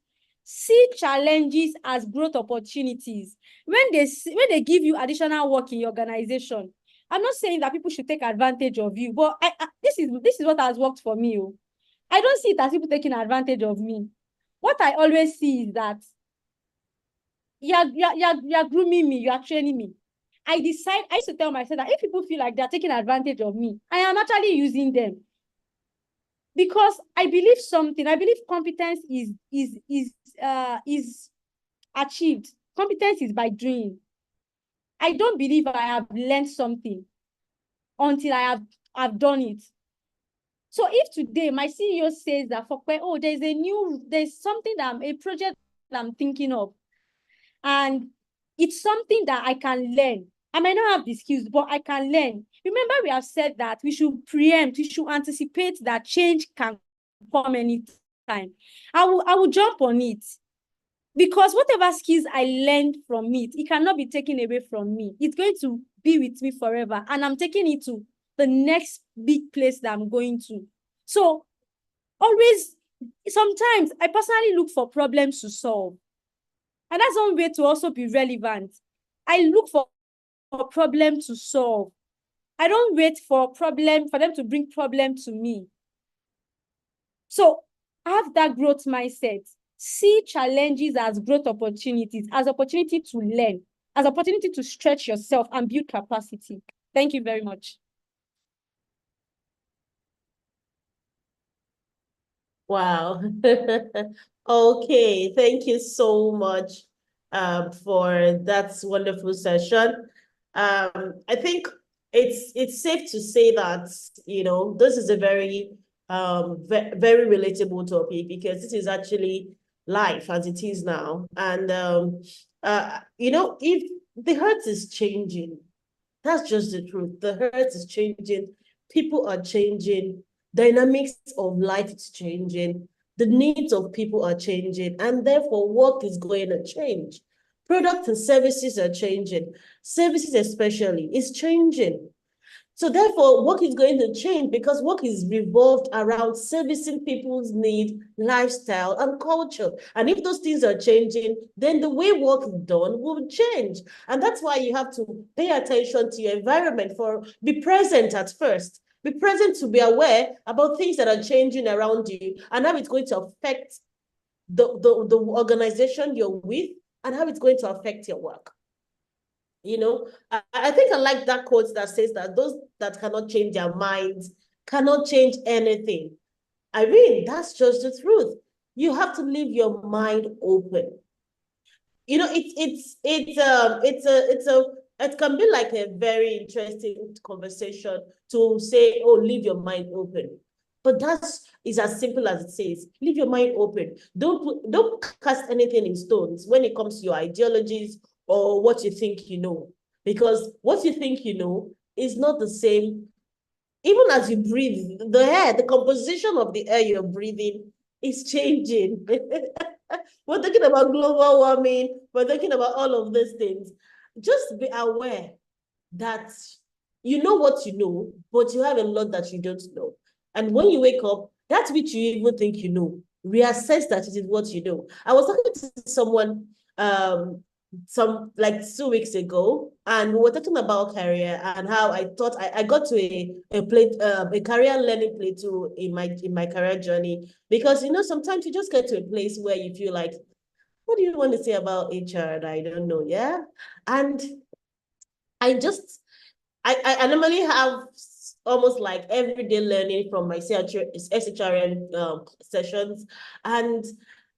see challenges as growth opportunities. When they give you additional work in your organization, I'm not saying that people should take advantage of you, but this is what has worked for me. I don't see it as people taking advantage of me. What I always see is that you're grooming me, you are training me. I used to tell myself that if people feel like they're taking advantage of me, I am actually using them. Because I believe competence is achieved. Competence is by doing. I don't believe I have learned something until I've done it. So if today my CEO says that there's something a project that I'm thinking of, and it's something that I can learn. I might not have the skills, but I can learn. Remember, we have said that we should preempt, we should anticipate that change can come anytime. I will jump on it, because whatever skills I learned from it cannot be taken away from me. It's going to be with me forever, and I'm taking it to the next big place that I'm going to. So sometimes I personally look for problems to solve. And that's one way to also be relevant. I look for a problem to solve. I don't wait for them to bring problem to me. So have that growth mindset. See challenges as growth opportunities, as opportunity to learn, as opportunity to stretch yourself and build capacity. Thank you very much. Wow. Okay, thank you so much for that wonderful session. I think it's safe to say that, this is a very very relatable topic, because this is actually life as it is now. And if the earth is changing, that's just the truth. The earth is changing, people are changing, dynamics of life is changing, the needs of people are changing, and therefore work is going to change. Products and services are changing. Services especially is changing. So therefore, work is going to change, because work is revolved around servicing people's need, lifestyle, and culture. And if those things are changing, then the way work is done will change. And that's why you have to pay attention to your environment. Be present at first. Be present to be aware about things that are changing around you, and how it's going to affect the organization you're with, and how it's going to affect your work. I think I like that quote that says that those that cannot change their minds cannot change anything. I mean, that's just the truth. You have to leave your mind open. It can be like a very interesting conversation to say, oh, leave your mind open. But is as simple as it says. Leave your mind open. Don't cast anything in stones when it comes to your ideologies or what you think you know. Because what you think you know is not the same. Even as you breathe, the composition of the air you're breathing is changing. We're talking about global warming. We're talking about all of these things. Just be aware that you know what you know, but you have a lot that you don't know. And when you wake up, that's which you even think you know. Reassess that it is what you know. I was talking to someone some like 2 weeks ago, and we were talking about career and how I thought I got to a career learning plateau in my career journey, because sometimes you just get to a place where you feel like, what do you want to say about HR? I don't know, yeah. And I normally have almost like everyday learning from my SHRM sessions, and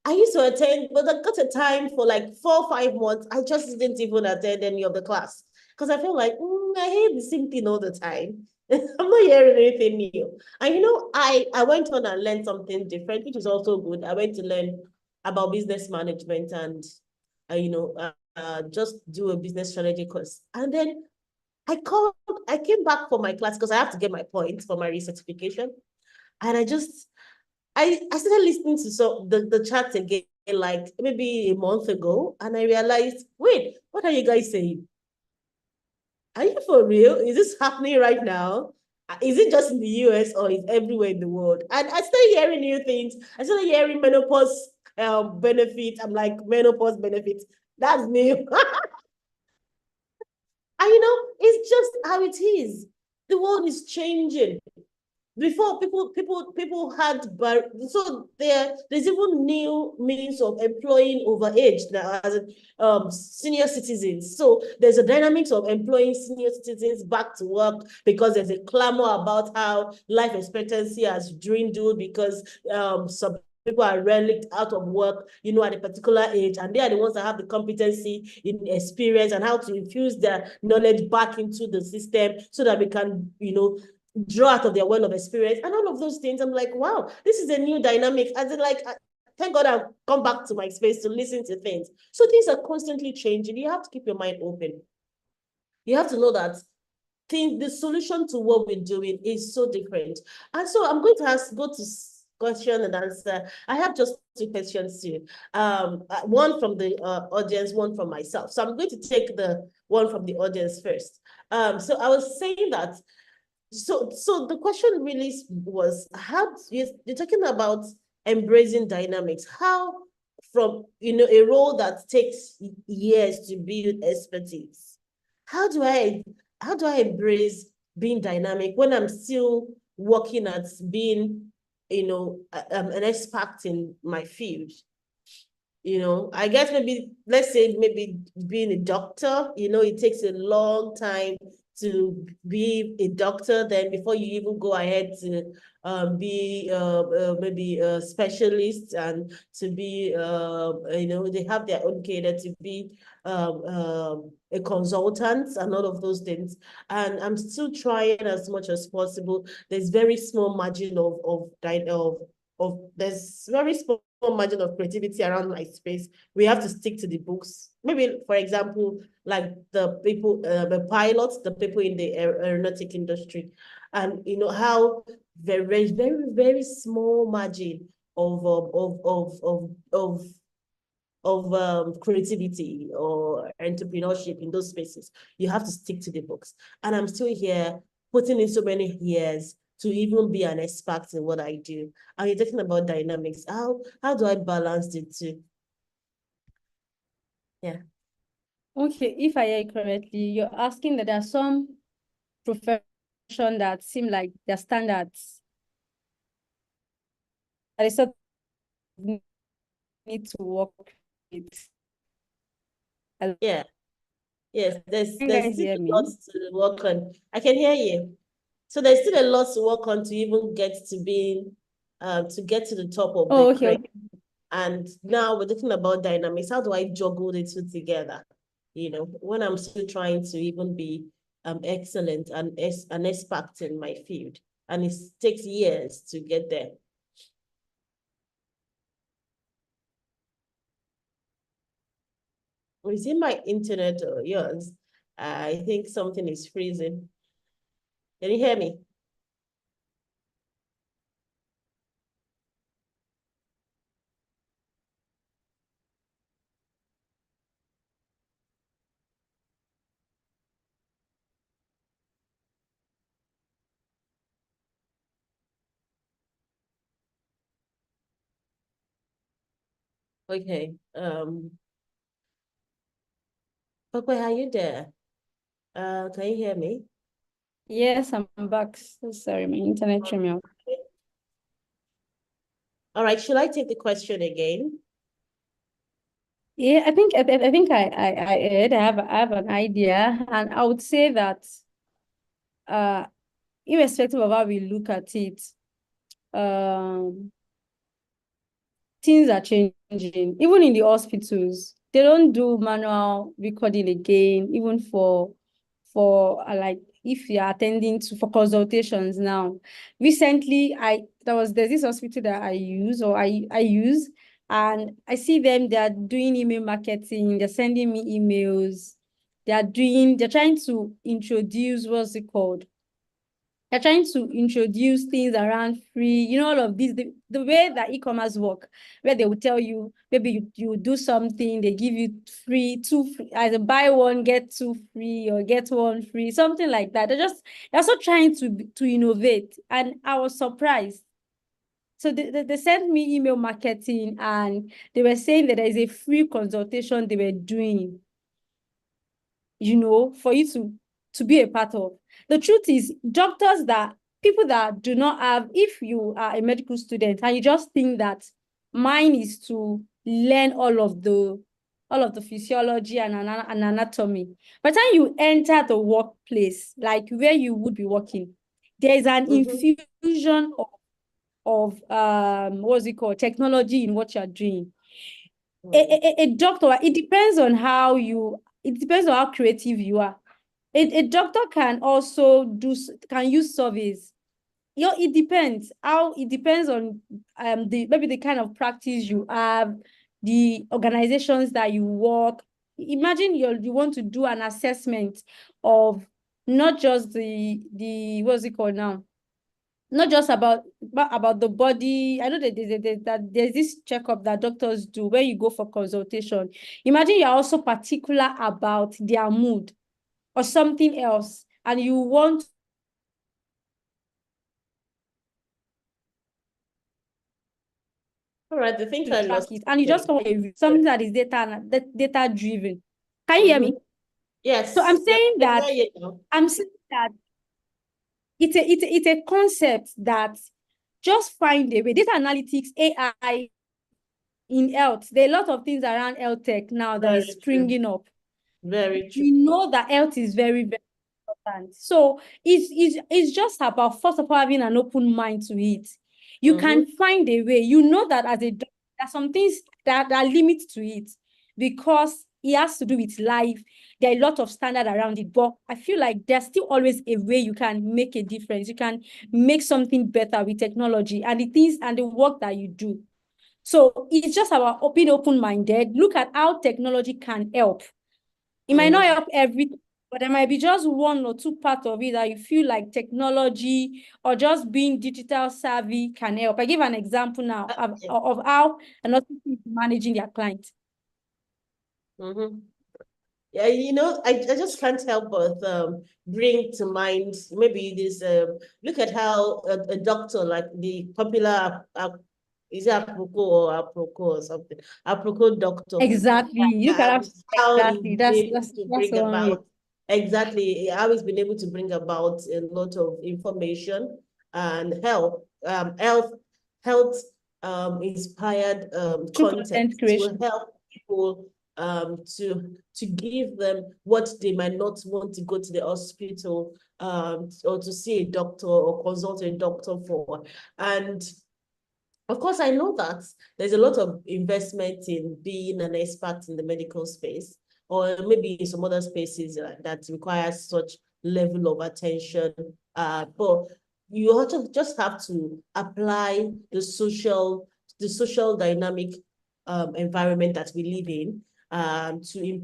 I used to attend, but I got a time for like 4 or 5 months. I just didn't even attend any of the class, because I feel like I hear the same thing all the time. I'm not hearing anything new. And I went on and learned something different, which is also good. I went to learn about business management and just do a business strategy course. And then I came back for my class because I have to get my points for my recertification. And I started listening to the chat again, like maybe a month ago, and I realized, wait, what are you guys saying? Are you for real? Is this happening right now? Is it just in the US or is everywhere in the world? And I started hearing new things. I started hearing menopause benefits. I'm like, menopause benefits. That's new. And it's just how it is. The world is changing. Before people had so there's even new means of employing overage now as senior citizens. So there's a dynamics of employing senior citizens back to work because there's a clamor about how life expectancy has dwindled because some people are relicked out of work, at a particular age, and they are the ones that have the competency in experience and how to infuse their knowledge back into the system so that we can, draw out of their well of experience and all of those things. I'm like, wow, this is a new dynamic. As in, like, thank God I've come back to my space to listen to things. So things are constantly changing. You have to keep your mind open. You have to know that the solution to what we're doing is so different. And so I'm going to go to question and answer. I have just two questions too. One from the audience, one from myself. So I'm going to take the one from the audience first. So I was saying that so the question really was how you're talking about embracing dynamics. How from a role that takes years to build expertise, how do I embrace being dynamic when I'm still working at being an expert in my field? I guess maybe let's say maybe being a doctor, it takes a long time to be a doctor, then before you even go ahead to be maybe a specialist and to be they have their own career to be a consultant and all of those things. And I'm still trying as much as possible. There's very small margin there's very small margin of creativity around my space. We have to stick to the books. Maybe, for example, like the people, the pilots, the people in the aeronautic industry, and how very, very, very small margin of creativity or entrepreneurship in those spaces. You have to stick to the books. And I'm still here putting in so many years to even be an expert in what I do. And you're talking about dynamics. How do I balance the two? Yeah. Okay, if I hear correctly, you're asking that there are some professions that seem like their standards that is sort of need to work with. Yeah. Yes, there's Can you guys still hear a me? lot to work on. I can hear you. So there's still a lot to work on to even get to being to get to the top of the Okay. crate. And now we're talking about dynamics. How do I juggle the two together? When I'm still trying to even be excellent and an expert in my field. And it takes years to get there. Is it my internet or yours? I think something is freezing. Can you hear me? Okay. Papa, are you there? Can you hear me? Yes, I'm back. So sorry, my internet turned me off. All right, should I take the question again? Yeah, I think I heard. I have an idea, and I would say that irrespective of how we look at it, things are changing. Even in the hospitals, they don't do manual recording again, even for for like if you're attending for consultations now. Recently, there's this hospital that I use, and I see them, they're doing email marketing, they're sending me emails, they're trying to introduce, what's it called? They're trying to introduce things around free, all of this, the way that e-commerce work, where they will tell you, maybe you do something, they give you two free, either buy one, get two free, or get one free, something like that. They're also trying to innovate. And I was surprised. So they sent me email marketing, and they were saying that there is a free consultation they were doing, for you to be a part of. The truth is, people that do not have, if you are a medical student and you just think that mine is to learn all of the physiology and anatomy, by the time you enter the workplace, like where you would be working, there's an infusion of what's it called, technology in what you're doing. A doctor, it depends on how creative you are. A doctor can also can use surveys. It depends on maybe the kind of practice you have, the organizations that you work. Imagine you want to do an assessment of not just the what's it called now? Not just about the body. I know that there's this checkup that doctors do when you go for consultation. Imagine you're also particular about their mood or something else, and you want All right, I think to I track lost it, and you just want something that is data driven. Can you hear me? Yes. So I'm Yes, saying that it's a concept that just find a way. Data analytics, AI in health, there are a lot of things around health tech now that is springing up. Very true. We know that health is very, very important. So it's just about, first of all, having an open mind to it. You can find a way. You know that as a doctor, there are some things that are limits to it, because it has to do with life. There are a lot of standard around it, but I feel like there's still always a way you can make a difference. You can make something better with technology and the things and the work that you do. So it's just about being open-minded. Look at how technology can help. It might not help everything, but there might be just one or two parts of it that you feel like technology or just being digital savvy can help. I give an example now of how an hospital is managing their clients. Yeah, I just can't help but bring to mind maybe this look at how a doctor, like the popular is it Aproko or Aproko or something? Aproko doctor. Exactly. You can have how exactly. he's That's to bring one way. about exactly how he's been able to bring about a lot of information and help health inspired content creation. to help people to give them what they might not want to go to the hospital or to see a doctor or consult a doctor for. And of course, I know that there's a lot of investment in being an expert in the medical space, or maybe in some other spaces that requires such level of attention. But you also just have to apply the social dynamic environment that we live in to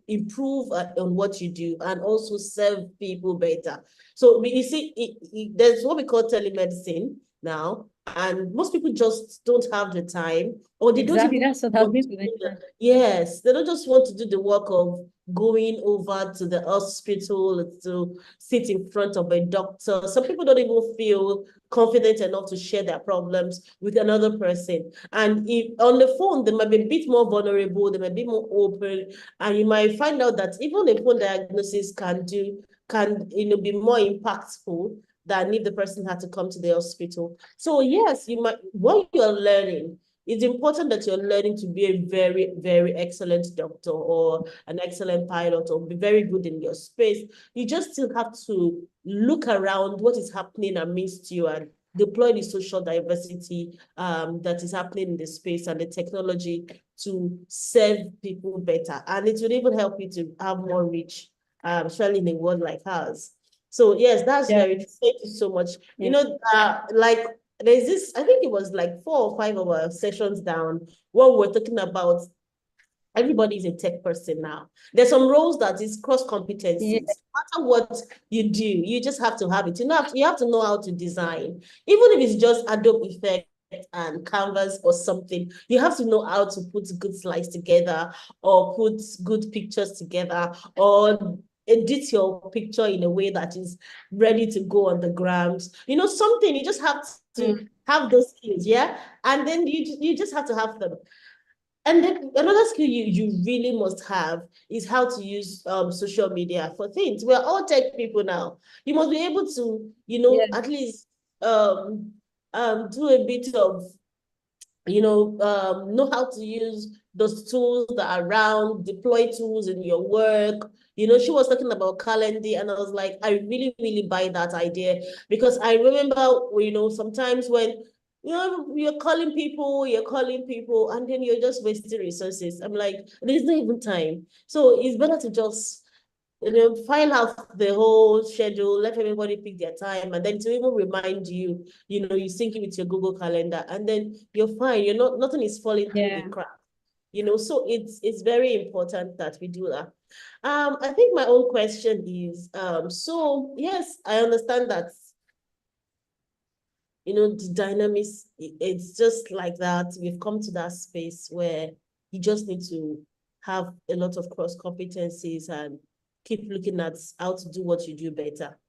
improve on what you do and also serve people better. So you see, there's what we call telemedicine now, and most people just don't have the time, or they don't even That's what I was going to mention. yes, they don't just want to do the work of going over to the hospital to sit in front of a doctor. Some people don't even feel confident enough to share their problems with another person. And if on the phone, they might be a bit more vulnerable, they might be more open, and you might find out that even a phone diagnosis can be more impactful than if the person had to come to the hospital. So yes, what you're learning, it's important that you're learning to be a very, very excellent doctor or an excellent pilot or be very good in your space. You just still have to look around what is happening amidst you and deploy the social diversity that is happening in the space and the technology to serve people better. And it will even help you to have more reach especially in a world like ours. So yes, that's Yeah. very, thank you so much. Yeah. You know, like there's this, I think it was like 4 or 5 of our sessions down, what we're talking about. Everybody is a tech person now. There's some roles that is cross Yeah. competencies. No matter what you do, you just have to have it. You have to know how to design, even if it's just Adobe Effect and Canvas or something. You have to know how to put good slides together, or put good pictures together, or edit your picture in a way that is ready to go on the ground. You know, something, you just have to have those skills, yeah? And then you just have to have them. And then another skill you really must have is how to use social media for things. We're all tech people now. You must be able to, Yeah. at least do a bit of, know how to use those tools that are around, deploy tools in your work. She was talking about Calendly, and I was like, I really, really buy that idea, because I remember, sometimes when you're calling people, and then you're just wasting resources. I'm like, there's not even time. So it's better to just file out the whole schedule, let everybody pick their time, and then to even remind you, you sync it with your Google Calendar, and then you're fine. Nothing is falling through the Yeah. crack. So it's very important that we do that. I think my own question is, so yes, I understand that, the dynamics, it's just like that. We've come to that space where you just need to have a lot of cross competencies and keep looking at how to do what you do better.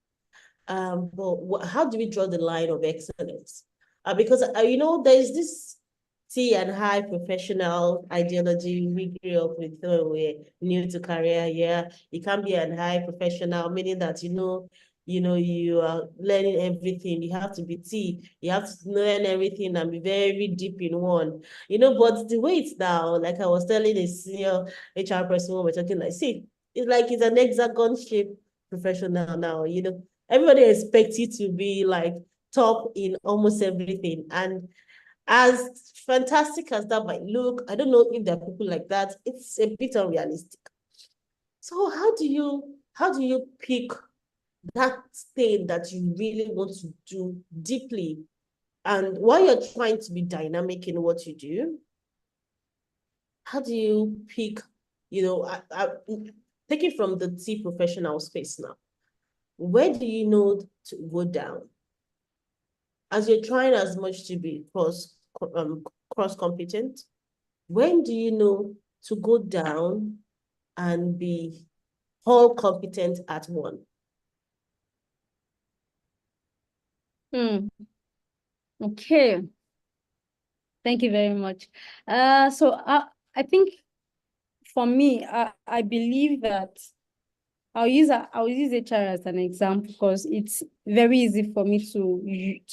But how do we draw the line of excellence? Because there's this T and high professional ideology we grew up with when we're new to career. Yeah, you can't be an high professional, meaning that you are learning everything. You have to be T. You have to learn everything and be very deep in one. But the way it's now, like I was telling a senior HR person when we're talking, like, see, it's an hexagon shaped professional now. Everybody expects you to be like top in almost everything. And as fantastic as that might look, I don't know if there are people like that. It's a bit unrealistic. So how do you pick that thing that you really want to do deeply, and while you're trying to be dynamic in what you do, how do you pick, take it from the T professional space now? Where do you know to go down? As you're trying as much to be cross competent, when do you know to go down and be all competent at one? Okay. Thank you very much. So I think for me, I believe that I'll use HR as an example, because it's very easy for me to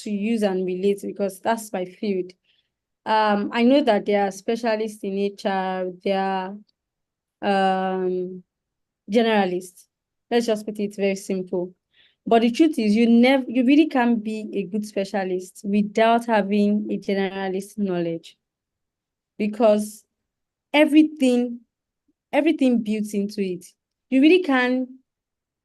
use and relate, because that's my field. I know that there are specialists in HR, there are generalists. Let's just put it very simple. But the truth is, you really can't be a good specialist without having a generalist knowledge, because everything built into it. You really can't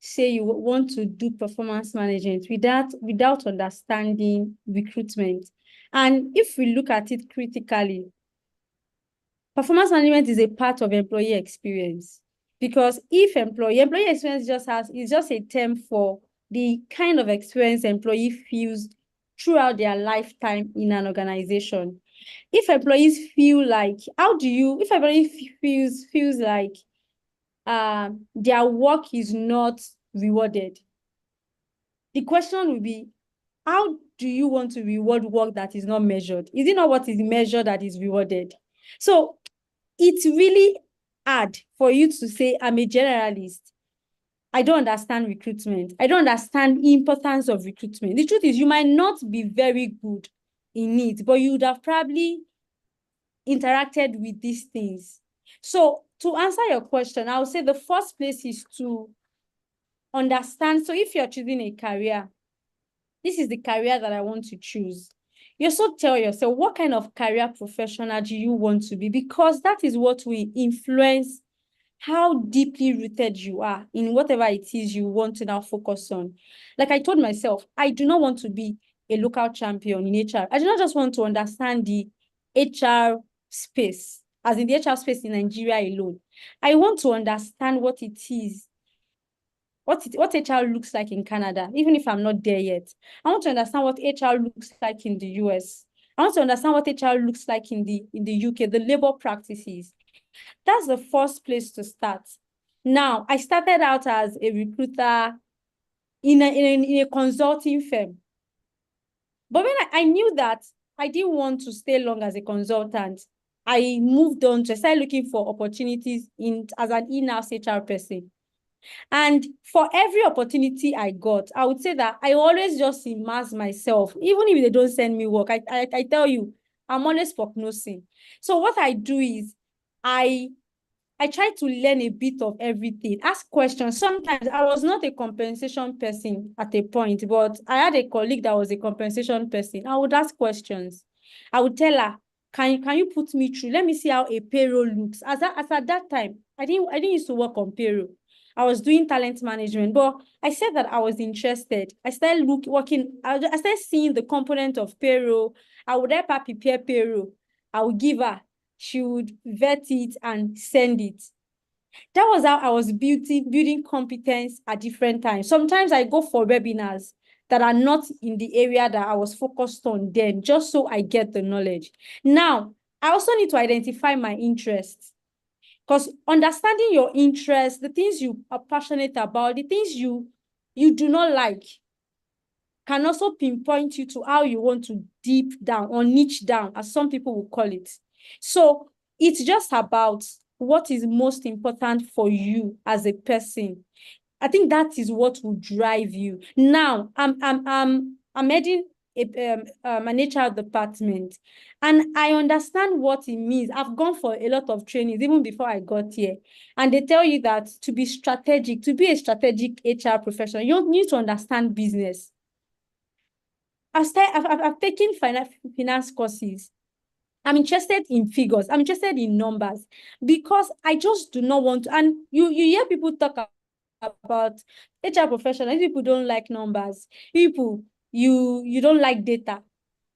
say you want to do performance management without understanding recruitment. And if we look at it critically, performance management is a part of employee experience, because if employee experience is just a term for the kind of experience employee feels throughout their lifetime in an organization. If employees feel like, if everybody feels like their work is not rewarded, the question will be, how do you want to reward work that is not measured? Is it not what is measured that is rewarded? So it's really hard for you to say, I'm a generalist, I don't understand recruitment, I don't understand the importance of recruitment. The truth is, you might not be very good in it, but you would have probably interacted with these things. So to answer your question, I would say the first place is to understand. So if you're choosing a career, this is the career that I want to choose. You also tell yourself, what kind of career professional do you want to be? Because that is what will influence how deeply rooted you are in whatever it is you want to now focus on. Like I told myself, I do not want to be a local champion in HR. I do not just want to understand the HR space, as in the HR space in Nigeria alone. I want to understand what it is, what HR looks like in Canada, even if I'm not there yet. I want to understand what HR looks like in the US. I want to understand what HR looks like in the UK, the labor practices. That's the first place to start. Now, I started out as a recruiter in a consulting firm. But when I knew that I didn't want to stay long as a consultant, I moved on to start looking for opportunities as an in-house HR person. And for every opportunity I got, I would say that I always just immerse myself, even if they don't send me work. I tell you, I'm always prognosing. So what I do is I try to learn a bit of everything, ask questions. Sometimes I was not a compensation person at a point, but I had a colleague that was a compensation person. I would ask questions. I would tell her, can you put me through? Let me see how a payroll looks. As at that time, I didn't used to work on payroll. I was doing talent management, but I said that I was interested. I started I started seeing the component of payroll. I would help her prepare payroll. I would give her. She would vet it and send it. That was how I was building competence at different times. Sometimes I go for webinars that are not in the area that I was focused on then, just so I get the knowledge. Now, I also need to identify my interests, because understanding your interests, the things you are passionate about, the things you do not like, can also pinpoint you to how you want to deep down or niche down, as some people will call it. So it's just about what is most important for you as a person. I think that is what will drive you. Now, I'm heading an HR department, and I understand what it means. I've gone for a lot of trainings even before I got here, and they tell you that to be strategic, to be a strategic HR professional, you need to understand business. I've taken finance courses. I'm interested in figures. I'm interested in numbers, because I just do not want to. And you hear people talk about HR professionals. People don't like numbers. People, you don't like data.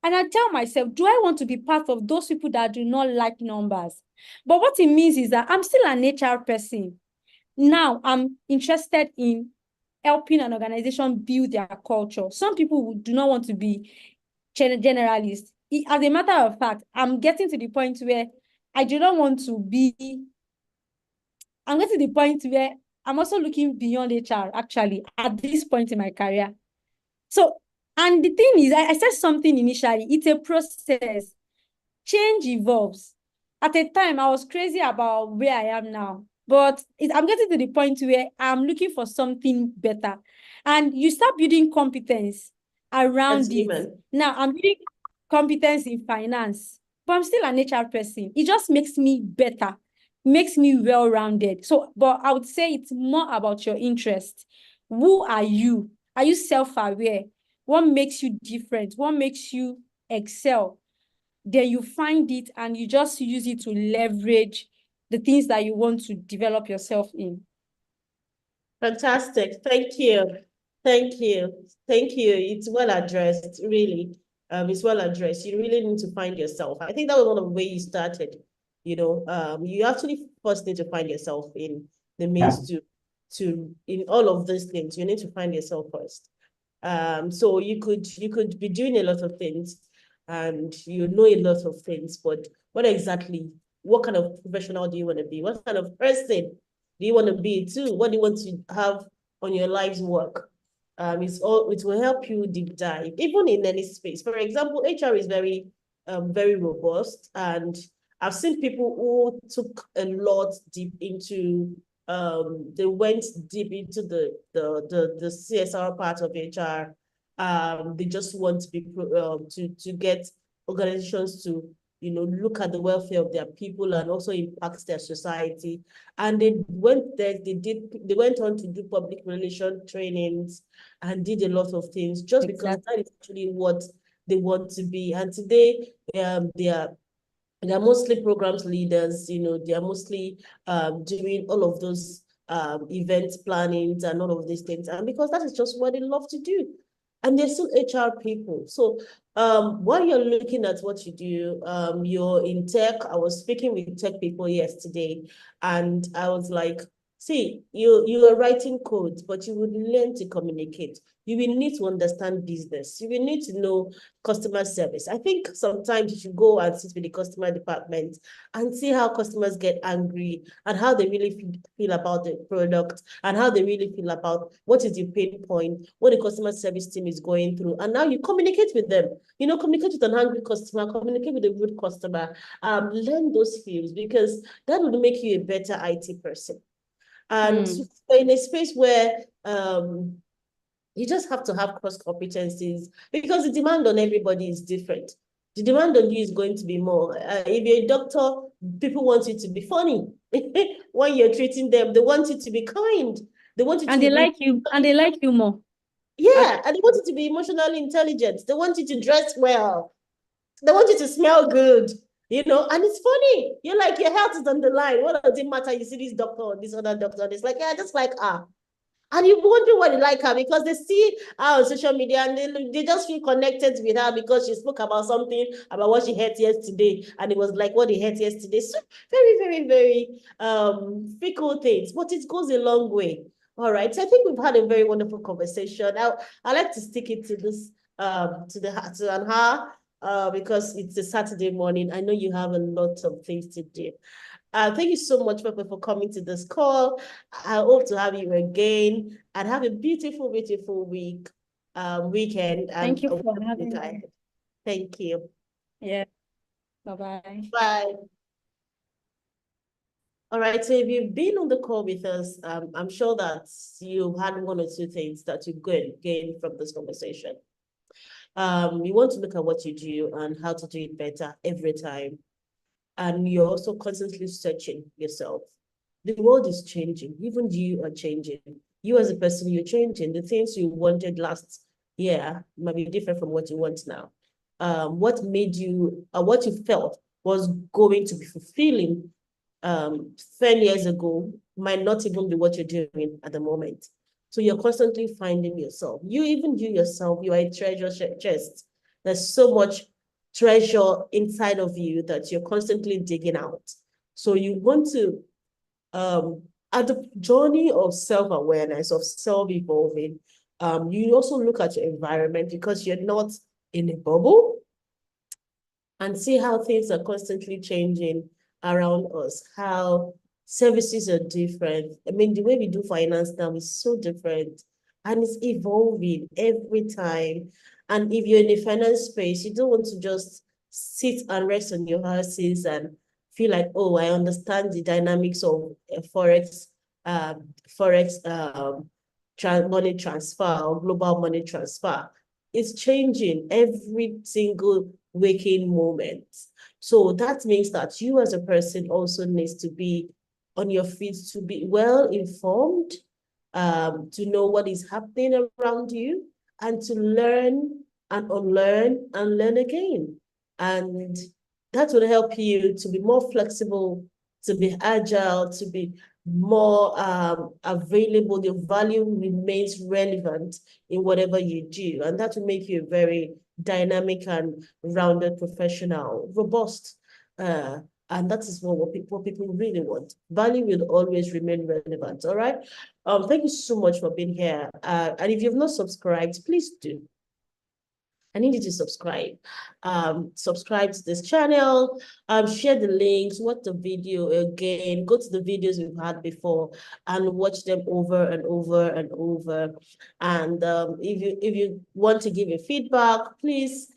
And I tell myself, do I want to be part of those people that do not like numbers? But what it means is that I'm still an HR person. Now I'm interested in helping an organization build their culture. Some people do not want to be generalists. As a matter of fact, I'm getting to the point where I do not want to be. I'm getting to the point where I'm also looking beyond HR, actually, at this point in my career. So, and the thing is, I said something initially, it's a process. Change evolves. At a time, I was crazy about where I am now, but I'm getting to the point where I'm looking for something better. And you start building competence around it. Now, I'm building competence in finance, but I'm still an HR person. It just makes me better, makes me well-rounded. So, but I would say it's more about your interest. Who are you? Are you self-aware? What makes you different? What makes you excel? Then you find it and you just use it to leverage the things that you want to develop yourself in. Fantastic. Thank you. Thank you. Thank you. It's well addressed, really. It's well addressed. You really need to find yourself. I think that was one of the ways you started. You actually first need to find yourself in the midst to in all of these things. You need to find yourself first. So you could be doing a lot of things and you know a lot of things, but what kind of professional do you want to be? What kind of person do you want to be too? What do you want to have on your life's work? It will help you deep dive, even in any space. For example, HR is very robust, and I've seen people who took a lot deep into they went deep into the CSR part of HR. They just want to be to get organizations to look at the welfare of their people and also impact their society. And they went there, they went on to do public relation trainings and did a lot of things just because that is actually what they want to be. And today, they are they're mostly programs leaders, they are mostly doing all of those event plannings and all of these things. And because that is just what they love to do. And they're still HR people. So while you're looking at what you do, you're in tech. I was speaking with tech people yesterday, and I was like, see, you are writing code, but you would learn to communicate. You will need to understand business. You will need to know customer service. I think sometimes you should go and sit with the customer department and see how customers get angry and how they really feel about the product and how they really feel about what is the pain point, what the customer service team is going through. And now you communicate with them. Communicate with an angry customer, communicate with a rude customer, learn those skills, because that would make you a better IT person. And in a space where you just have to have cross competencies, because the demand on everybody is different. The demand on you is going to be more. If you're a doctor, people want you to be funny. When you're treating them, they want you to be kind. They want you and to they like you, and they like you more. Yeah, and they want you to be emotionally intelligent. They want you to dress well. They want you to smell good. And it's funny. You're like, your health is on the line. What does it matter? You see this doctor or this other doctor. It's like, yeah, just like her. And you wonder why they like her, because they see her on social media and they just feel connected with her because she spoke about something, about what she had yesterday. And it was like what they had yesterday. So very, very, very fickle things, but it goes a long way. All right. So I think we've had a very wonderful conversation. I like to stick it to this, to Anha, because it's a Saturday morning. I know you have a lot of things to do. Thank you so much, Papa, for coming to this call. I hope to have you again, and have a beautiful, beautiful weekend. Thank you for having me. Thank you. Yeah. Bye-bye. Bye. All right, so if you've been on the call with us, I'm sure that you had one or two things that you gain from this conversation. You want to look at what you do and how to do it better every time. And you're also constantly searching yourself. The world is changing. Even you are changing. You as a person, you're changing. The things you wanted last year might be different from what you want now. What made you, what you felt was going to be fulfilling 10 years ago might not even be what you're doing at the moment. So you're constantly finding yourself. You yourself, you are a treasure chest. There's so much treasure inside of you that you're constantly digging out. So you want to, at the journey of self-awareness, of self-evolving, you also look at your environment, because you're not in a bubble, and see how things are constantly changing around us, how services are different. I mean, the way we do finance now is so different, and it's evolving every time. And if you're in the finance space, you don't want to just sit and rest on your horses and feel like, oh, I understand the dynamics of Forex, money transfer or global money transfer. It's changing every single waking moment. So that means that you as a person also needs to be on your feet, to be well informed, to know what is happening around you, and to learn and unlearn and learn again. And that will help you to be more flexible, to be agile, to be more available. The value remains relevant in whatever you do. And that will make you a very dynamic and rounded professional, robust. And that is what people really want. Value will always remain relevant. All right. Thank you so much for being here. And if you've not subscribed, please do. I need you to subscribe. Subscribe to this channel, share the links, watch the video again, go to the videos we've had before and watch them over and over and over. And if you want to give a feedback, please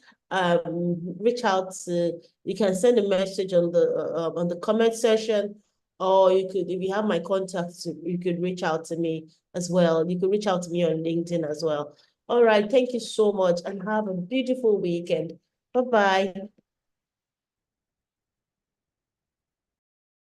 reach out you can send a message on the comment section, or you could, if you have my contacts, you could reach out to me as well. You could reach out to me on LinkedIn as well. All right. Thank you so much, and have a beautiful weekend. Bye-bye.